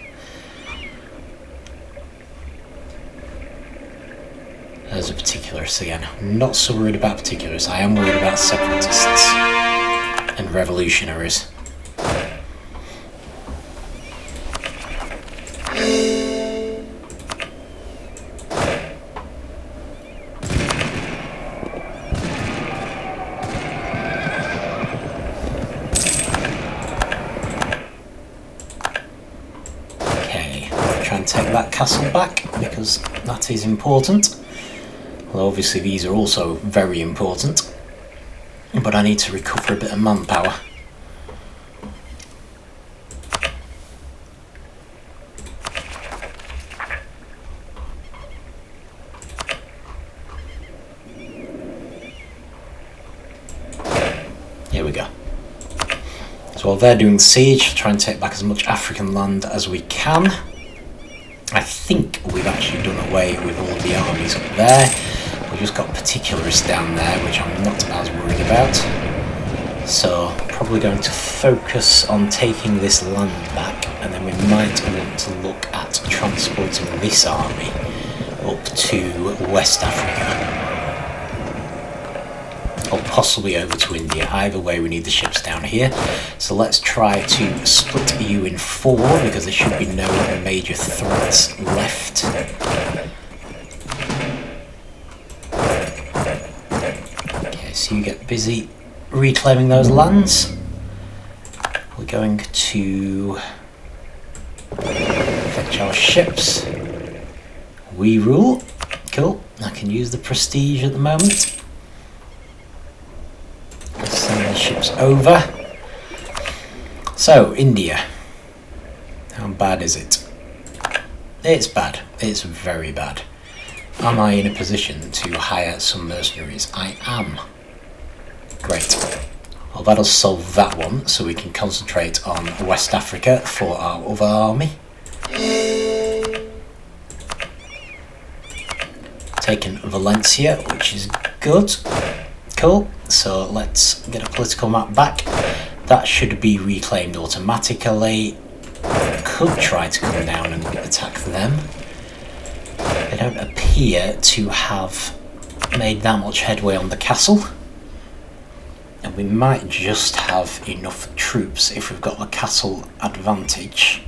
There's a particularist again. I'm not so worried about particularists. I am worried about separatists and revolutionaries. Take that castle back, because that is important. Well, obviously these are also very important, but I need to recover a bit of manpower. Here we go. So while they're doing siege, try and take back as much African land as we can. I think we've actually done away with all the armies up there. We've just got particularists down there, which I'm not as worried about. So probably going to focus on taking this land back, and then we might want to look at transporting this army up to West Africa. Or possibly over to India. Either way, we need the ships down here. So let's try to split EU in 4, because there should be no major threats left. Okay, so you get busy reclaiming those lands. We're going to fetch our ships. We rule. Cool. I can use the prestige at the moment. Send the ships over. So, India. How bad is it? It's bad. It's very bad. Am I in a position to hire some mercenaries? I am. Great. Well, that'll solve that one, so we can concentrate on West Africa for our other army. Taken Valencia, which is good. Cool. So let's get a political map back. That should be reclaimed automatically. Could try to come down and attack them. They don't appear to have made that much headway on the castle. And we might just have enough troops if we've got the castle advantage.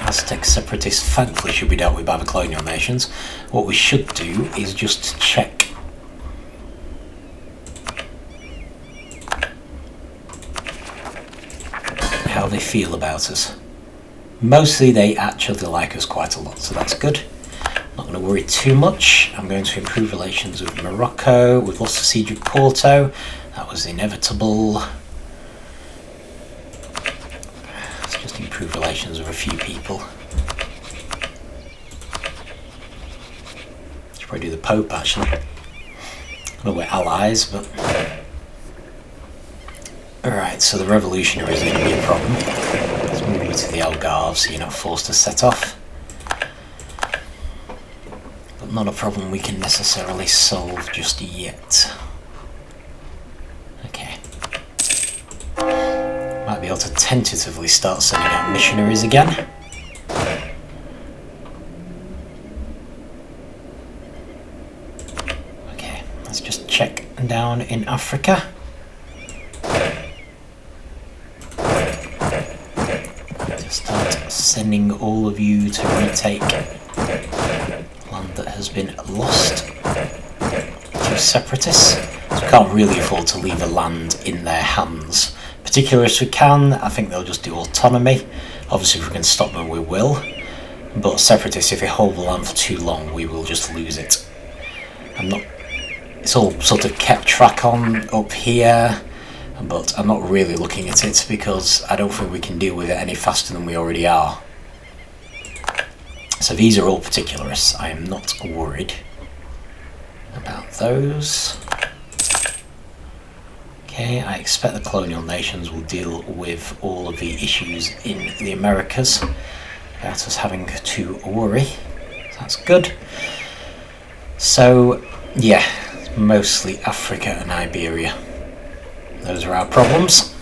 Aztec separatists thankfully should be dealt with by the colonial nations. What we should do is just check how they feel about us. Mostly they actually like us quite a lot, so that's good. Not going to worry too much. I'm going to improve relations with Morocco. We've lost the siege of Porto. That was inevitable. Let's just improve relations with a few people. Should probably do the Pope actually. I know we're allies, but... Alright, so the revolutionaries are going to be a problem. Let's move you to the Algarve so you're not forced to set off. Not a problem we can necessarily solve just yet. Okay. Might be able to tentatively start sending out missionaries again. Okay, let's just check down in Africa. Just start sending all of you to retake that has been lost to separatists. So we can't really afford to leave the land in their hands. Particularly if we can, I think they'll just do autonomy. Obviously if we can stop them we will. But separatists, if they hold the land for too long, we will just lose it. It's all sort of kept track on up here, but I'm not really looking at it because I don't think we can deal with it any faster than we already are. So these are all particularists. I am not worried about those. Okay, I expect the colonial nations will deal with all of the issues in the Americas without us having to worry. That's good. So, yeah, mostly Africa and Iberia. Those are our problems.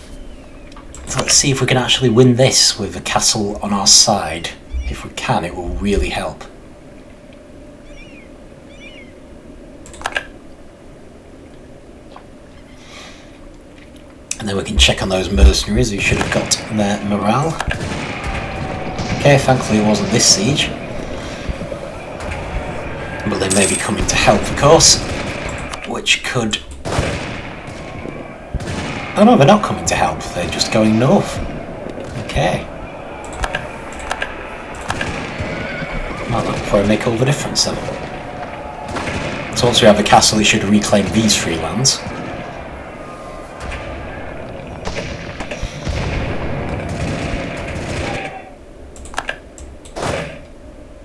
So let's see if we can actually win this with the castle on our side. If we can, it will really help. And then we can check on those mercenaries who should have got their morale. Okay, thankfully it wasn't this siege. But they may be coming to help, of course. Which could... Oh no, they're not coming to help, they're just going north. Okay. Well, that'll probably make all the difference then. So once we have the castle, we should reclaim these three lands.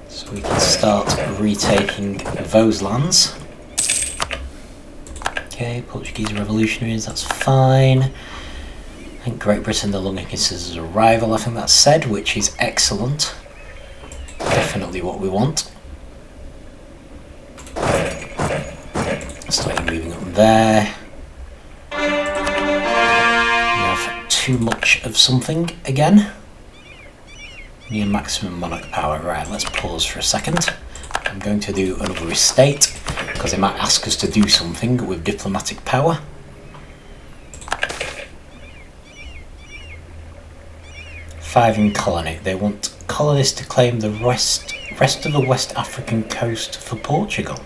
So we can start retaking those lands. Okay, Portuguese revolutionaries, that's fine. I think Great Britain no longer considers a rival, I think that's said, which is excellent. Definitely what we want. Starting moving up there. We have too much of something again. Near maximum monarch power. Right, let's pause for a second. I'm going to do another estate because they might ask us to do something with diplomatic power. Five in colony. They want colonists to claim the rest of the West African coast for Portugal.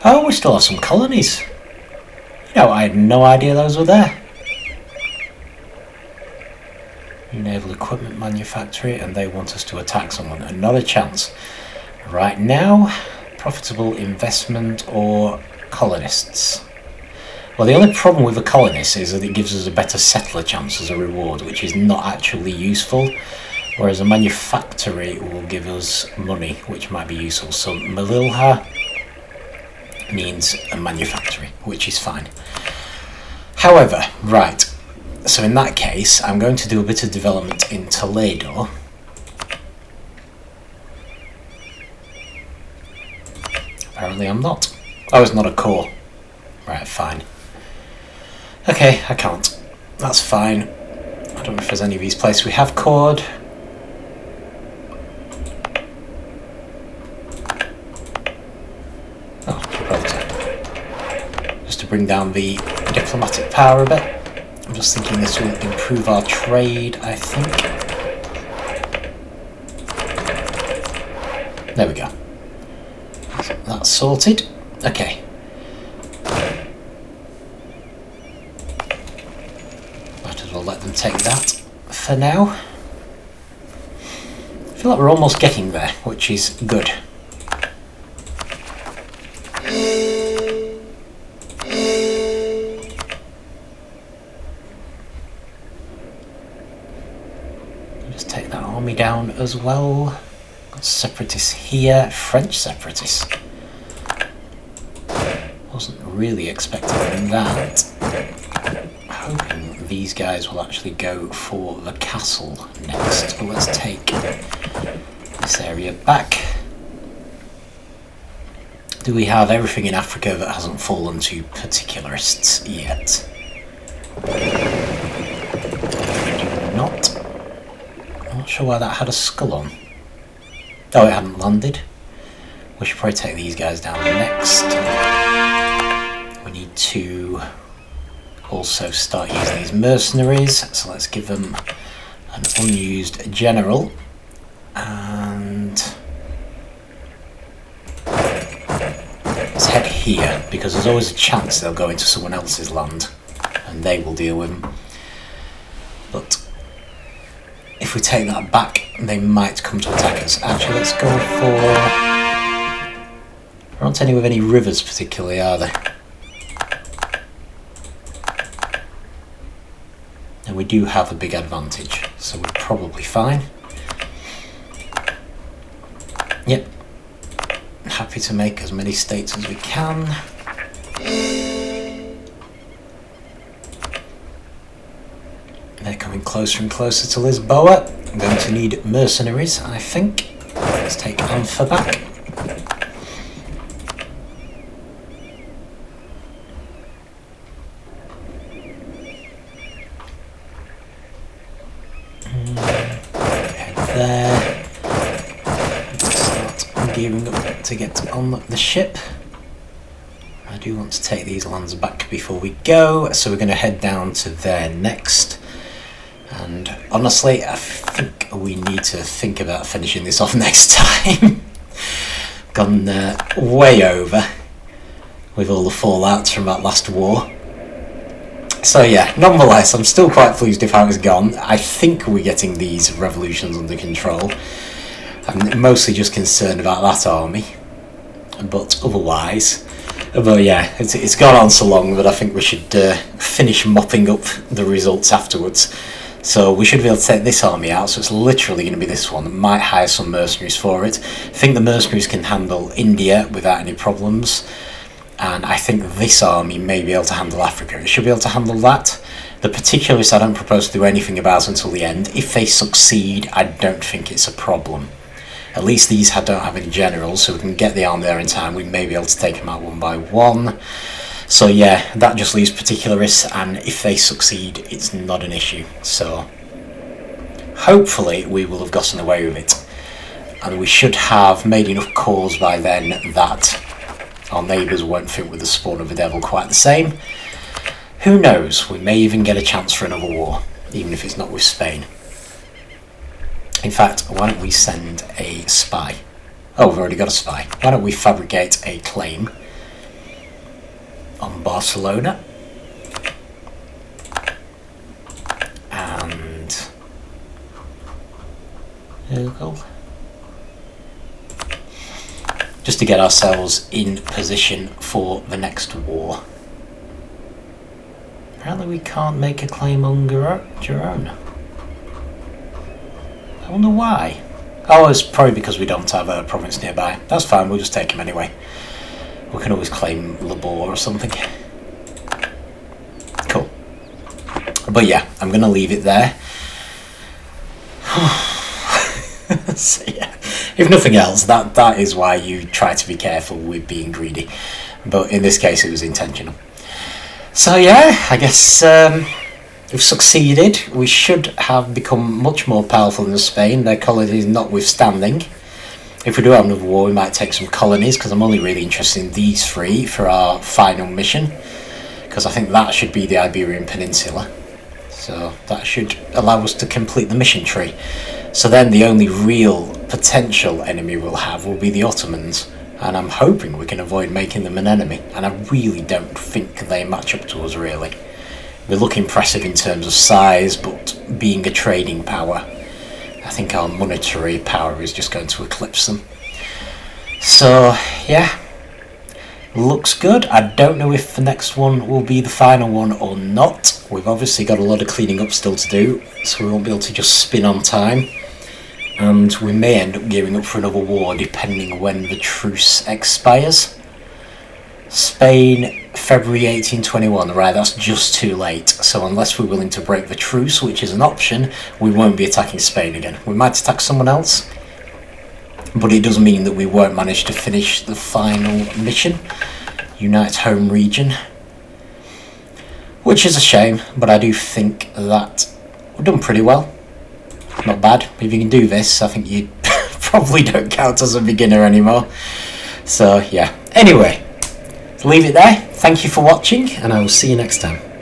Oh, we still have some colonies. You know, I had no idea those were there. Naval equipment manufactory, and they want us to attack someone. Another chance. Right now, profitable investment or colonists? Well, the only problem with the colonists is that it gives us a better settler chance as a reward, which is not actually useful, whereas a manufactory will give us money, which might be useful. So Malilha means a manufactory, which is fine. However, right, so in that case, I'm going to do a bit of development in Toledo. Apparently I'm not. Oh, it's not a core. Right, fine. Okay, I can't. That's fine. I don't know if there's any of these places we have cored. Oh, Gibraltar. Just to bring down the diplomatic power a bit. I'm just thinking this will improve our trade, I think. There we go. That's sorted. Okay. Might as well let them take that for now. I feel like we're almost getting there, which is good. Just take that army down as well. Got separatists here, French separatists. Wasn't really expecting that. Hoping these guys will actually go for the castle next. But let's take this area back. Do we have everything in Africa that hasn't fallen to particularists yet? Do not. I'm not sure why that had a skull on. Oh, it hadn't landed. We should probably take these guys down next. We need to also start using these mercenaries, so let's give them an unused general, and let's head here, because there's always a chance they'll go into someone else's land and they will deal with them. But if we take that back, they might come to attack us. Actually, let's go for... There aren't any with any rivers particularly, are there? And we do have a big advantage, so we're probably fine. Yep. Happy to make as many states as we can. They're coming closer and closer to Lisboa. I'm going to need mercenaries, I think. Let's take Anfa back. There. Start gearing up to get on the ship. I do want to take these lands back before we go, so we're going to head down to there next. And honestly, I think we need to think about finishing this off next time. Gone way over with all the fallouts from that last war. So yeah, nonetheless, I'm still quite pleased with how it's gone. I think we're getting these revolutions under control. I'm mostly just concerned about that army, but otherwise... But yeah, it's gone on so long that I think we should finish mopping up the results afterwards. So we should be able to take this army out, so it's literally going to be this one. Might hire some mercenaries for it. I think the mercenaries can handle India without any problems. And I think this army may be able to handle Africa. It should be able to handle that. The particularists I don't propose to do anything about until the end. If they succeed, I don't think it's a problem. At least these don't have any generals, so we can get the army there in time. We may be able to take them out one by one. So yeah, that just leaves particularists, and if they succeed, it's not an issue. So hopefully we will have gotten away with it. And we should have made enough cores by then that our neighbours won't think with the spawn of the devil quite the same. Who knows, we may even get a chance for another war, even if it's not with Spain. In fact, why don't we send a spy? Oh, we've already got a spy. Why don't we fabricate a claim on Barcelona? And... Google. just to get ourselves in position for the next war. Apparently we can't make a claim on Girona. I wonder why. Oh, it's probably because we don't have a province nearby. That's fine, we'll just take him anyway. We can always claim Labor or something. Cool. But yeah, I'm going to leave it there. So yeah, if nothing else, that is why you try to be careful with being greedy. But in this case, it was intentional. So yeah, I guess we've succeeded. We should have become much more powerful than Spain, their colonies notwithstanding. If we do have another war, we might take some colonies, because I'm only really interested in these three for our final mission, because I think that should be the Iberian Peninsula. So that should allow us to complete the mission tree. So then the only real potential enemy we'll have will be the Ottomans, and I'm hoping we can avoid making them an enemy, and I really don't think they match up to us really. They look impressive in terms of size, but being a trading power, I think our monetary power is just going to eclipse them. So yeah, looks good. I don't know if the next one will be the final one or not. We've obviously got a lot of cleaning up still to do, so we won't be able to just spin on time. And we may end up gearing up for another war depending when the truce expires. Spain, February 1821, right, that's just too late. So unless we're willing to break the truce, which is an option, we won't be attacking Spain again. We might attack someone else, but it does mean that we won't manage to finish the final mission, Unite Home Region, which is a shame, but I do think that we've done pretty well. Not bad. If you can do this, I think you probably don't count as a beginner anymore. So yeah, anyway, leave it there. Thank you for watching, and I will see you next time.